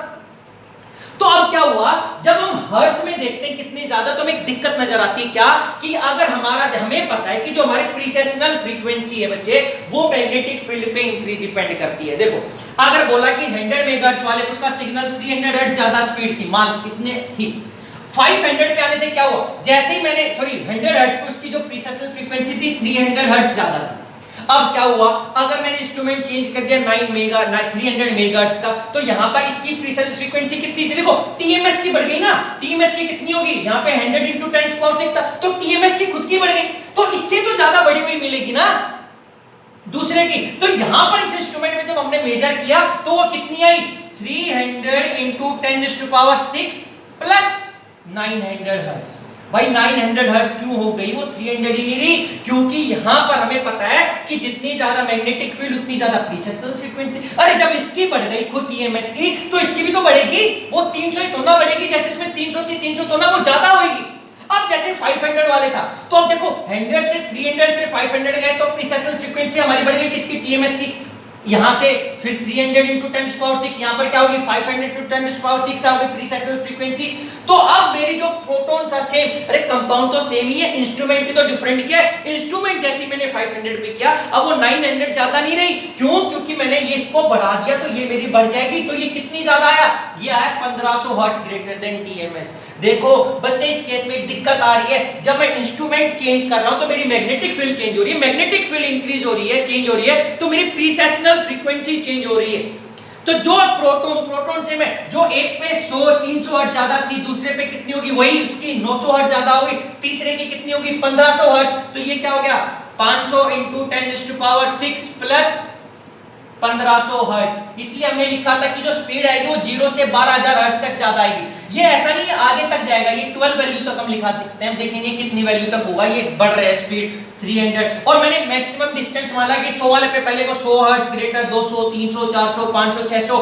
तो अब क्या हुआ, जब हम हर्ट्ज में देखते हैं कितनी ज्यादा, तो हमें एक दिक्कत नजर आती है, क्या कि अगर हमें पता है कि जो हमारी प्रीसेशनल फ्रीक्वेंसी है बच्चे, वो मैग्नेटिक फील्ड पे इंक्रीज डिपेंड करती है। देखो अगर बोला कि 100 मेगाहर्ट्ज वाले पे उसका सिग्नल 300 हर्ट्ज ज्यादा स्पीड थी, मान इतने थी, 500 पे आने से क्या हुआ, जैसे ही मैंने 100 हर्ट्ज पे उसकी जो प्रीसेशनल फ्रीक्वेंसी थी 300 हर्ट्ज ज्यादा थी। अब क्या हुआ, अगर मैंने इंस्ट्रूमेंट चेंज कर दिया 300 मेगाहर्ट्ज का, तो यहाँ पर इसकी प्रीसेशनल फ्रीक्वेंसी कितनी थी, देखो टीएमएस की बढ़ गई ना, टीएमएस की कितनी होगी, यहाँ पे 100 × 10⁶ था, तो टीएमएस की खुद की बढ़ गई, तो इससे तो ज्यादा बढ़ी हुई मिलेगी ना दूसरे की। तो यहाँ पर इस इंस्ट्रूमेंट में जब हमने मेजर किया तो वो कितनी आई, 300 × 10⁶ प्लस 900 हर्ट्ज। भाई 900 हर्ट्ज क्यों हो गई, वो 300 ही नहीं रही, क्योंकि यहां पर हमें पता है कि जितनी ज्यादा मैग्नेटिक फील्ड उतनी ज्यादा प्रीसेशनल फ्रीक्वेंसी। अरे जब इसकी बढ़ गई खुद टीएमएस की, तो इसकी भी तो बढ़ेगी, वो 300 ही तो ना बढ़ेगी, जैसे इसमें 300 थी 300 तो ना वो ज्यादा होगी। अब जैसे 500 वाले था, तो अब देखो 100 से 300 से 500 गए तो प्रीसेशनल फ्रीक्वेंसी हमारी बढ़ गई किसकी, टीएमएस की। यहां से फिर 300 × 10⁶, यहां पर क्या होगी 500 × 10⁶ आओगे प्रीसेशनल फ्रीक्वेंसी। तो अब मेरी जो प्रोटॉन था सेम, अरे कंपाउंड तो सेम ही है, इंस्ट्रूमेंट की तो डिफरेंट क्या है, इंस्ट्रूमेंट जैसे मैंने 500 पे किया, अब वो 900 ज्यादा नहीं रही, क्यों, क्योंकि मैंने ये इसको बढ़ा दिया तो ये मेरी बढ़ जाएगी, तो ये कितनी ज्यादा आया, ये आया 1500 हर्ट्ज ग्रेटर देन टीएमएस। देखो बच्चे इस केस में एक दिक्कत आ रही है, जब मैं इंस्ट्रूमेंट चेंज कर रहा हूं तो मेरी मैग्नेटिक फील्ड चेंज हो रही है, मैग्नेटिक फील्ड इंक्रीज हो रही है, चेंज हो रही है, तो मेरी प्रीसेशनल फ्रीक्वेंसी चेंज हो रही है। तो जो प्रोटॉन से मैं जो एक पे 100-300 हर्ट्ज ज्यादा थी, दूसरे पे कितनी होगी, वही उसकी 900 हर्ट्ज ज्यादा होगी, तीसरे की कितनी होगी 1500 हर्ट्ज, तो ये क्या हो गया 500 × 10⁶ प्लस 1500 हर्ट्ज। इसलिए हमने लिखा था कि जो स्पीड आएगी वो 0 से 12000 हर्ट्ज तक ज्यादा आएगी। ये ऐसा नहीं है आगे तक जाएगा, ये 12 वैल्यू तक हम लिखा सकते हैं, देखेंगे कितनी वैल्यू तक होगा, ये बढ़ रहा है स्पीड 300। और मैंने मैक्सिमम डिस्टेंस माना कि 100 वाले पे पहले को 100 हर्ट्ज ग्रेटर, 200, 300, 400, 500, 600,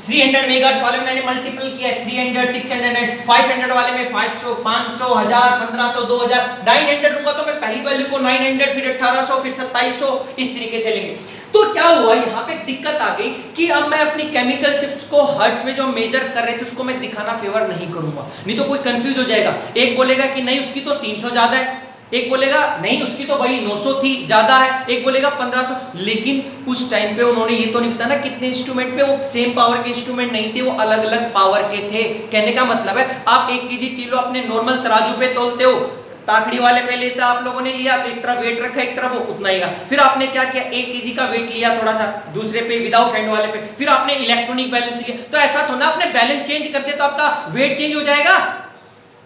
300 मेगाहर्ट्ज वाले में मैंने मल्टीपल किया 300, 600, 500 वाले में 500, 500, 1000, 1500, 2000, 900 लूंगा तो मैं पहली वैल्यू को 900, फिर 1800, फिर 2700 इस तरीके से लेंगे। तो क्या हुआ यहाँ पे दिक्कत आ गई कि अब मैं अपनी केमिकल शिफ्ट को हर्ट्ज में जो मेजर कर रहे थे उसको मैं दिखाना फेवर नहीं करूंगा, नहीं तो कोई कंफ्यूज हो जाएगा। एक बोलेगा कि नहीं उसकी तो 300 ज्यादा है, एक बोलेगा नहीं उसकी तो भाई 900 थी ज्यादा है, एक बोलेगा 1500। लेकिन उस टाइम पे उन्होंने ये तो नहीं बताया ना कितने इंस्ट्रूमेंट पे, वो सेम पावर के इंस्ट्रूमेंट नहीं थे, वो अलग अलग पावर के थे। कहने का मतलब है आप 1 kg चीलो अपने नॉर्मल तराजू पे तोलते हो, ताकड़ी वाले पे लेता आप लोगों ने लिया तो एक तरफ वेट रखा, एक तरफ वो उतना ही का, फिर आपने क्या किया 1 kg का वेट लिया थोड़ा सा दूसरे पे विदाउट हैंड वाले पे, फिर आपने इलेक्ट्रॉनिक बैलेंस लिया, तो ऐसा तो ना आपने बैलेंस चेंज कर दिया तो आपका वेट चेंज हो जाएगा।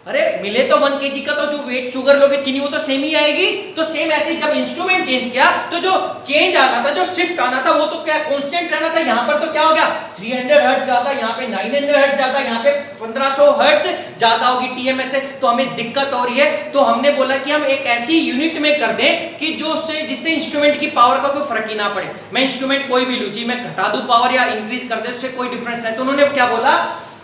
अरे मिले तो 1 kg का, तो जो वेट शुगर लोगे चीनी वो तो सेम ही आएगी। तो सेम ऐसे जब इंस्ट्रूमेंट चेंज किया तो जो चेंज आना था, जो शिफ्ट आना था वो तो क्या कांस्टेंट रहना था। यहाँ पर तो क्या हो गया 300 हर्ट्ज ज्यादा, यहाँ पे 900 हर्ट्ज ज्यादा, यहाँ पे 1500 हर्ट्ज ज्यादा होगी टीएमएस से, तो हमें दिक्कत हो रही है। तो हमने बोला कि हम एक ऐसी यूनिट में कर दें कि जो जिससे इंस्ट्रूमेंट की पावर का कोई फर्क ही ना पड़े। मैं इंस्ट्रूमेंट कोई भी लूँ, मैं घटा दूं पावर या इंक्रीज कर दे, उससे कोई डिफरेंस नहीं। तो उन्होंने क्या बोला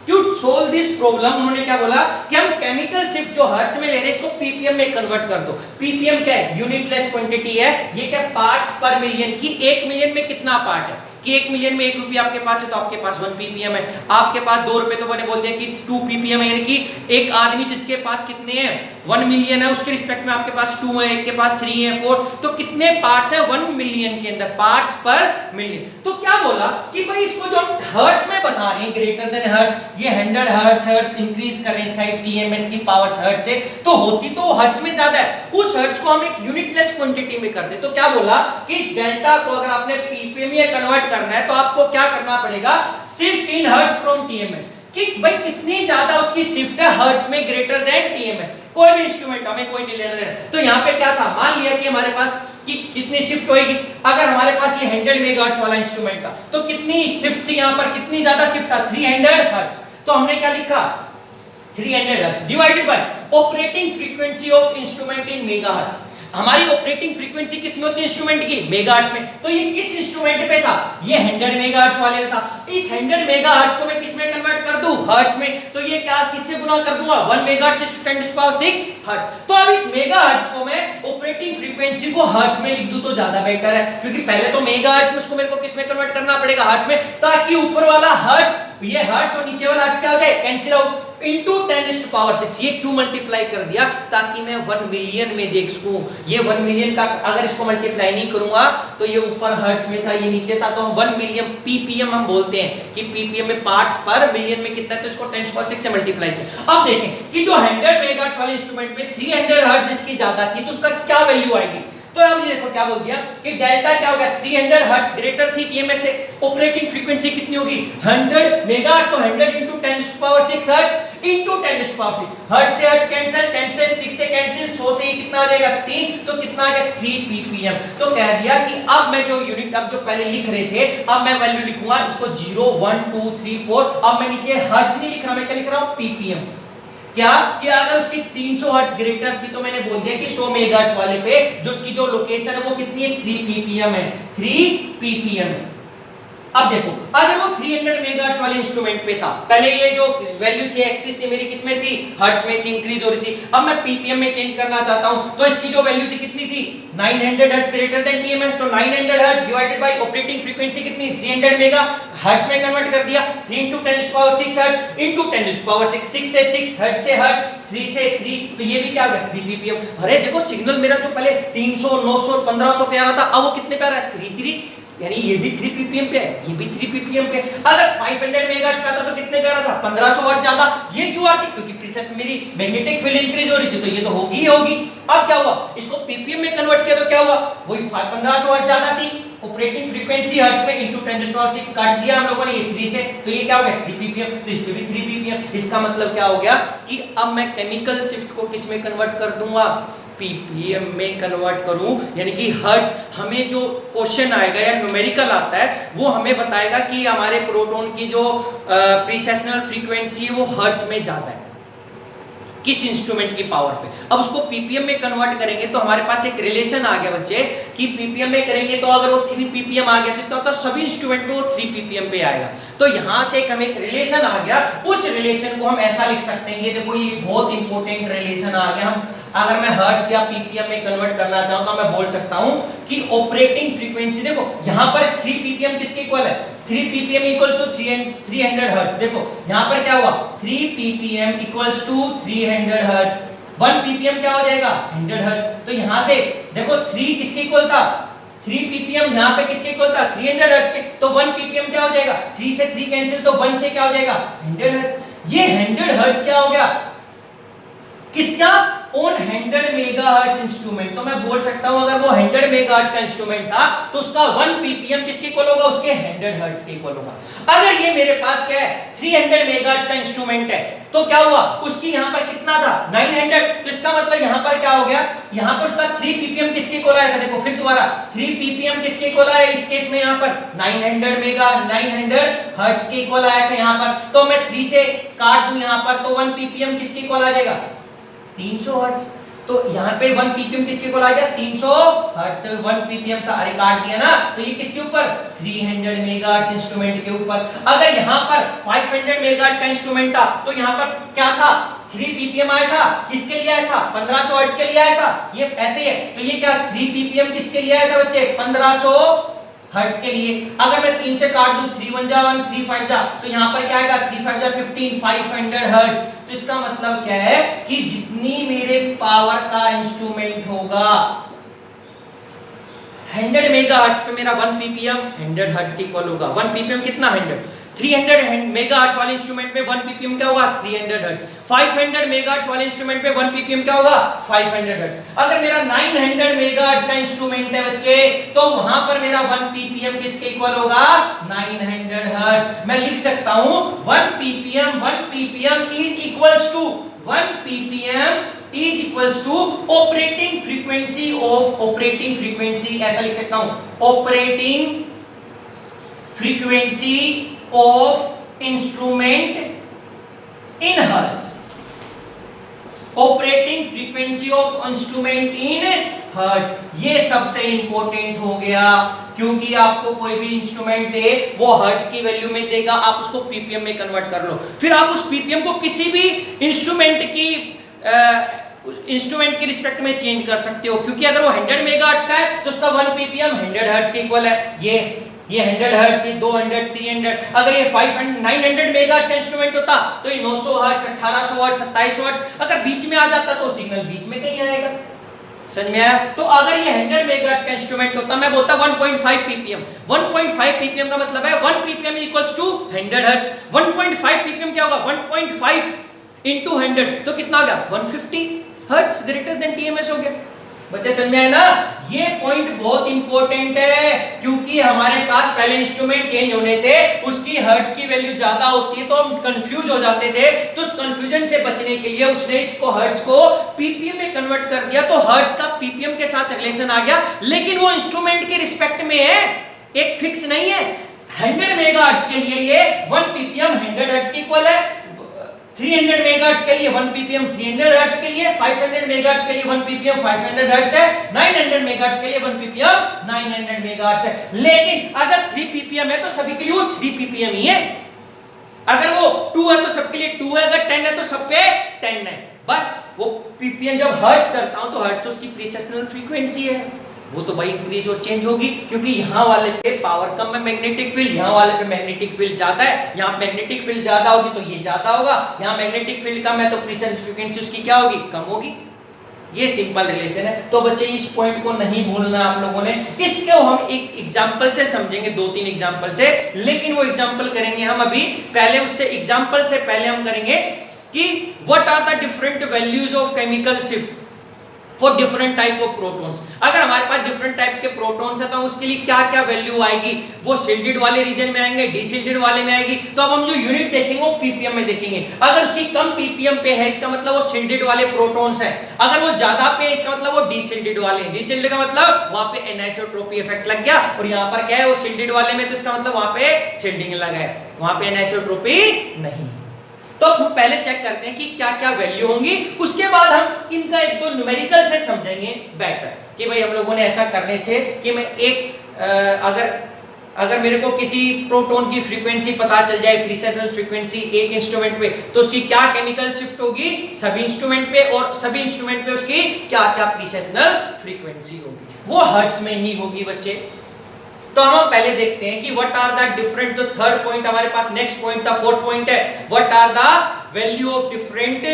To solve this problem, उन्होंने क्या बोला कि हम केमिकल शिफ्ट जो हर्ट्ज में ले रहे हैं इसको पीपीएम में कन्वर्ट कर दो। पीपीएम क्या है, यूनिटलेस क्वांटिटी है, ये क्या पार्ट्स पर मिलियन की, 1 मिलियन में कितना पार्ट है, कि 1 मिलियन में 1 रुपया आपके पास है तो आपके पास 1 ppm है, आपके पास 2 रुपए तो मैंने बोल दिया कि 2 ppm है, यानी कि एक आदमी जिसके पास कितने हैं 1 मिलियन है उसके रिस्पेक्ट में आपके पास 2 है, एक के पास 3 है 4, तो कितने पार्ट्स है 1 मिलियन के अंदर, पार्ट्स पर मिलियन। तो क्या बोला कि भाई इसको जो हम हर्ट्ज में बना रहे हैं ग्रेटर देन हर्ट्ज, ये 100 हर्ट्ज इंक्रीज कर रहे हैं साइड टीएमएस की पावर हर्ट्ज से, तो होती तो हर्ट्ज में ज्यादा है, उस हर्ट्ज को हम एक यूनिटलेस क्वांटिटी में कर दे। तो क्या बोला कि इस डेल्टा को अगर आपने पीपीएम में कन्वर्ट करना है तो आपको क्या करना पड़ेगा, shift in hertz from TMS, कि भाई कितनी ज्यादा उसकी शिफ्ट है हर्ट्ज में ग्रेटर देन टीएमएस। कोई भी इंस्ट्रूमेंट हमें कोई नहीं लेना देना। तो यहाँ पे क्या था, मान लिया कि हमारे पास कि कितनी शिफ्ट होएगी, अगर हमारे पास ये 100 मेगाहर्ट्ज वाला इंस्ट्रूमेंट था तो कितनी शिफ्ट थी, यहाँ पर कितनी ज्यादा शिफ्ट था 300 हर्ट्ज, तो हमने क्या लिखा 300 hertz divided by operating frequency of instrument in megahertz. हमारी ऑपरेटिंग फ्रीक्वेंसी किस में होती है इंस्ट्रूमेंट की, मेगाहर्ट्ज में, तो ये किस इंस्ट्रूमेंट पे था, ये 100 मेगाहर्ट्ज वाले में था। इस 100 मेगाहर्ट्ज को मैं किस में कन्वर्ट कर दूं, हर्ट्ज में, तो ये क्या किससे गुना कर दूंगा 1 मेगाहर्ट्ज से 10⁶ हर्ट्ज। तो अब इस मेगाहर्ट्ज को मैं ऑपरेटिंग फ्रीक्वेंसी को हर्ट्ज में लिख दूं तो ज्यादा बेटर है, क्योंकि पहले तो मेगाहर्ट्ज में उसको मेरे को किस में कन्वर्ट करना पड़ेगा, हर्ट्ज में, ताकि ऊपर वाला हर्ट्ज, ये हर्ट्ज और नीचे वाला हर्ट्ज क्या हो जाए कैंसिल आउट, इनटू 10⁶। ये क्यों मल्टीप्लाई कर दिया, ताकि मैं 1 मिलियन में देख सकूं। ये 1 मिलियन का अगर इसको मल्टीप्लाई नहीं करूंगा तो ये ऊपर हर्ट्ज में था ये नीचे था, तो हम 1 मिलियन पीपीएम हम बोलते हैं कि पीपीएम में पार्ट्स पर मिलियन में कितना है, तो इसको 10⁶ से मल्टीप्लाई किया। अब देखें कि जो 100 मेगाहर्ट्ज वाले इंस्ट्रूमेंट में 300 हर्ट्ज इसकी ज्यादा थी तो उसका क्या वैल्यू आएगी। तो अब ये देखो क्या बोल दिया कि डेल्टा क्या हो गया 300 हर्ट्ज ग्रेटर थी टीएमएस से, ऑपरेटिंग फ्रीक्वेंसी कितनी होगी 100 मेगाहर्ट्ज, तो 100 into 10⁶ हर्ट्ज into 10⁶ हर्ट्ज से हर्ट्ज कैंसिल, 10 से 6 से कैंसिल, 100 से कितना आ जाएगा 3, तो कितना आ गया 3 ppm। तो कह दिया कि अब मैं जो यूनिट अब जो पहले लिख रहे थे अब मैं वैल्यू लिखूंगा इसको 0 1 2 3 4, अब मैं नीचे हर्ट्ज नहीं लिख रहा, मैं क्या लिख रहा हूं ppm। क्या कि अगर उसकी 300 हर्ट्ज ग्रेटर थी तो मैंने बोल दिया कि 100 मेगाहर्ट्ज वाले पे जो उसकी जो लोकेशन है वो कितनी है 3 ppm है, 3 ppm। अब देखो अगर वो 300 मेगाहर्ट्ज वाले इंस्ट्रूमेंट पे था, पहले ये जो वैल्यू थी एक्सिस से मेरी किसमें थी हर्ट्ज में थी, इंक्रीज हो रही थी, अब मैं पीपीएम में चेंज करना चाहता हूं तो इसकी जो वैल्यू थी कितनी थी 900 हर्ट्ज ग्रेटर देन टीएमएस, तो 900 hertz divided by operating frequency कितनी 300 मेगा हर्ट्ज में कन्वर्ट कर दिया, 3 into 10⁶ हर्ट्ज into 10⁶ 6 से 6 हर्ट्ज से हर्ट्ज 3 से 3, तो ये भी क्या हो गया 3 ppm। अरे देखो सिग्नल मेरा जो पहले 300 900 1500 पे आ रहा था अब वो कितने पे आ रहा है 3 यानी ये भी 3 ppm पे है, ये भी 3 ppm पे। अगर 500 मेगाहर्ट्ज का था तो कितने पे आ रहा था 1500 हर्ट्ज ज्यादा, ये क्यों आ रही थी क्योंकि प्रीसेट मेरी मैग्नेटिक फील्ड इंक्रीज हो रही थी, तो ये तो होगी ही होगी। अब क्या हुआ इसको ppm में कन्वर्ट किया तो क्या हुआ वही 1500 हर्ट्ज ज्यादा थी, ऑपरेटिंग फ्रीक्वेंसी हर्ट्ज में इनटू 10⁶ काट दिया हम लोगों ने ये 3 से, तो ये क्या हो गया 3 ppm, तो इस पे भी 3 ppm। इसका मतलब क्या हो गया कि अब मैं केमिकल शिफ्ट को किस में कन्वर्ट कर दूंगा ppm में कन्वर्ट करूं, यानी कि हर्ट्ज हमें जो क्वेश्चन आएगा या न्यूमेरिकल आता है वो हमें बताएगा कि हमारे प्रोटॉन की जो प्रीसेशनल फ्रीक्वेंसी है वो हर्ट्ज में ज्यादा है किस इंस्ट्रूमेंट की पावर पे। अब उसको पीपीएम में कन्वर्ट करेंगे तो हमारे पास एक रिलेशन आ गया बच्चे कि पीपीएम में करेंगे तो अगर वो 3 ppm आ गया तो इसका मतलब सभी इंस्ट्रूमेंट में वो 3 ppm पे आएगा। तो यहाँ से एक हमें एक रिलेशन आ गया, उस रिलेशन को हम ऐसा लिख सकते हैं, ये देखो ये बहुत इंपॉर्टेंट रिलेशन आ गया। हम अगर मैं हर्ट्ज या पीपीएम में कन्वर्ट करना चाहूँ तो मैं बोल सकता हूँ कि ऑपरेटिंग फ्रीक्वेंसी देखो यहाँ पर 3 ppm किसके इक्वल है 3 ppm इक्वल टू 300 हर्ट्ज। देखो यहाँ पर क्या हुआ 3 ppm equals to 300 hertz, 1 ppm क्या हो जाएगा 100 हर्ट्ज। तो यहाँ से देखो 3 किसके इक्वल था 3 ppm, यहाँ पे किसके इक्वल था 300 हर्ट्ज के, तो 1 ppm क्या हो जाएगा 3 से 3 कैंसिल, तो 1 से क्या हो जाएगा 100 हर्ट्ज। ये 100 हर्ट्ज क्या हो गया किसका ऑन 100 मेगाहर्ट्ज इंस्ट्रूमेंट। तो मैं बोल सकता हूं अगर वो 100 मेगाहर्ट्ज का इंस्ट्रूमेंट था तो उसका 1 ppm किसके इक्वल होगा उसके 100 हर्ट्ज के इक्वल होगा। अगर ये मेरे पास क्या है 300 मेगाहर्ट्ज का इंस्ट्रूमेंट है तो क्या हुआ उसकी यहां पर कितना था 900, तो इसका मतलब यहां पर क्या हो गया यहां पर उसका 3 ppm किसके इक्वल आया था। देखो फिर दोबारा 3 ppm किसके इक्वल आया इस केस में यहां पर 900 हर्ट्ज के इक्वल आया था यहां पर, तो मैं 3 से काट दूं यहां पर तो 1 ppm किसके इक्वल आ जाएगा 300 हर्ट्ज। तो यहाँ पे 1 ppm किसके इक्वल आ गया 300 हर्ट्ज, तो 1 ppm था, अरे काट दिया ना, तो ये किसके ऊपर 300 मेगाहर्ट्ज इंस्ट्रूमेंट के ऊपर। अगर यहाँ पर 500 मेगाहर्ट्ज का इंस्ट्रूमेंट था तो यहाँ पर क्या था 3 ppm आया था, किसके लिए आया था 1500 हर्ट्ज के लिए आया था, ये ऐसे है, तो ये क्या 3 ppm किसके लिए आया था बच्चे 1500 हर्ट्ज के लिए। अगर मैं 3 से काट दूं 3 1 जा 1 3 5 जा, तो यहां पर क्या आएगा 3 5 जा 15 500 हर्ट्ज। तो इसका मतलब क्या है कि जितनी मेरे पावर का इंस्ट्रूमेंट होगा 100 मेगाहर्ट्ज पे मेरा 1 ppm 100 हर्ट्ज के इक्वल होगा। 1 ppm कितना 100, 300 मेगाहर्ट्ज वाले इंस्ट्रूमेंट पे 1 ppm क्या होगा 300 हर्ट्ज। 500 मेगाहर्ट्ज वाले इंस्ट्रूमेंट पे 1 ppm क्या होगा 500 हर्ट्ज। अगर मेरा 900 मेगाहर्ट्ज का इंस्ट्रूमेंट है बच्चे, तो वहां पर मेरा 1 ppm किसके इक्वल होगा 900 हर्ट्ज। मैं लिख सकता हूं 1 ppm is equals to 1 ppm is equals to operating frequency, ऐसा लिख सकता हूं operating frequency of instrument in hertz, operating frequency of instrument in hertz। ये सबसे इंपॉर्टेंट हो गया, क्योंकि आपको कोई भी इंस्ट्रूमेंट दे वो हर्ट्ज की वैल्यू में देगा, आप उसको पीपीएम में कन्वर्ट कर लो, फिर आप उस पीपीएम को किसी भी इंस्ट्रूमेंट की रिस्पेक्ट में चेंज कर सकते हो, क्योंकि अगर वो 100 मेगाहर्ट्ज का है तो उसका 1 ppm 100 हर्ट्ज के इक्वल है। ये 100 हर्ट्ज, ये 200 300। अगर ये 900 मेगाहर्ट्ज का इंस्ट्रूमेंट होता तो ये 900 हर्ट्ज 1800 हर्ट्ज 2700 हर्ट्ज, अगर बीच में आ जाता तो सिग्नल बीच में कहीं आएगा। समझ में आया? तो अगर ये 100 मेगाहर्ट्ज का इंस्ट्रूमेंट होता, मैं बोलता 1.5 ppm। 1.5 ppm का मतलब है 1 ppm equals to 100 hertz. 1.5 ppm क्या होगा 1.5 into 100, तो कितना हो गया 150 हर्ट्ज, ग्रेटर देन टीएमएस हो गया। बच्चे समझ में आए ना? ये पॉइंट बहुत इंपॉर्टेंट है, क्योंकि हमारे पास पहले इंस्ट्रूमेंट चेंज होने से उसकी हर्ट्ज की वैल्यू ज्यादा होती है तो हम कंफ्यूज हो जाते थे। तो उस कंफ्यूजन से बचने के लिए उसने इसको हर्ट्ज को पीपीएम में कन्वर्ट कर दिया, तो हर्ट्ज का पीपीएम के साथ रिलेशन आ गया, लेकिन वो इंस्ट्रूमेंट के रिस्पेक्ट में है, एक फिक्स नहीं है। 100 मेगाहर्ट्ज के लिए ये 1 ppm 100 हर्ट्ज के इक्वल है, 300 मेगाहर्ट्ज के लिए 1 ppm 300 हर्ट्ज के लिए, 500 मेगाहर्ट्ज के लिए 1 ppm 500 हर्ट्ज है, 900 मेगाहर्ट्ज के लिए 1 ppm 900 मेगाहर्ट्ज है। लेकिन अगर 3 ppm है तो सभी के लिए वो 3 ppm ही है, अगर वो 2 है तो सबके लिए 2 है, अगर 10 है तो सब पे 10 है। बस वो ppm जब हर्ट्ज करता हूं तो हर्ट्ज तो उसकी प्रीसेशनल फ्रीक्वेंसी है, वो तो भाई इंक्रीज और चेंज होगी, क्योंकि यहाँ वाले पे पावर कम है मैग्नेटिक फील्ड, यहाँ वाले पे मैग्नेटिक फील्ड ज्यादा है। यहाँ मैग्नेटिक फील्ड ज्यादा होगी तो ये ज्यादा होगा, यहाँ मैग्नेटिक फील्ड कम है तो प्रीसेशनल फ्रीक्वेंसी उसकी क्या होगी कम होगी। ये सिंपल रिलेशन है। तो बच्चे इस पॉइंट को नहीं भूलना आप लोगों ने। इसको हम एक एग्जांपल से समझेंगे, 2-3 एग्जांपल से, लेकिन वो एग्जांपल करेंगे हम अभी। पहले उससे एग्जांपल से पहले हम करेंगे कि what are the different values of chemical shift for different type of protons. अगर हमारे पास डिफरेंट टाइप के प्रोटॉन्स है तो उसके लिए क्या क्या वैल्यू आएगी, वो शिल्डेड वाले रीजन में आएंगे, डिशिल्डेड वाले में आएगी। तो अब हम जो यूनिट देखेंगे वो पीपीएम में देखेंगे। अगर उसकी कम पीपीएम पे है इसका मतलब वो शिल्डेड वाले प्रोटॉन्स है, अगर वो ज्यादा पे है इसका मतलब वो डिशिल्डेड वाले हैं। डिशिल्डेड का मतलब वहां पे एनिसोट्रोपी इफेक्ट लग गया, और यहाँ पर क्या है वो शिल्डेड वाले में, तो इसका मतलब वहां पे शिल्डिंग लगा है, वहां पे एनिसोट्रोपी नहीं। तो हम पहले चेक करते हैं कि क्या क्या वैल्यू होंगी, उसके बाद हम इनका एक दो न्यूमेरिकल से समझेंगे बेटर कि भाई हम लोगों ने ऐसा करने से कि मैं अगर मेरे को किसी प्रोटॉन की फ्रीक्वेंसी पता चल जाए, प्रीसेशनल फ्रीक्वेंसी एक इंस्ट्रूमेंट पे, तो उसकी क्या केमिकल शिफ्ट होगी सभी इंस्ट्रूमेंट पे, और सभी इंस्ट्रूमेंट पे उसकी क्या क्या प्रीसेशनल फ्रीक्वेंसी होगी, वो हर्ट्ज में ही होगी बच्चे। तो हम पहले देखते हैं कि व्हाट आर द डिफरेंट, तो थर्ड पॉइंट हमारे पास, नेक्स्ट पॉइंट था, फोर्थ पॉइंट है what are the value of different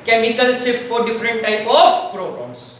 chemical shift for different type of protons.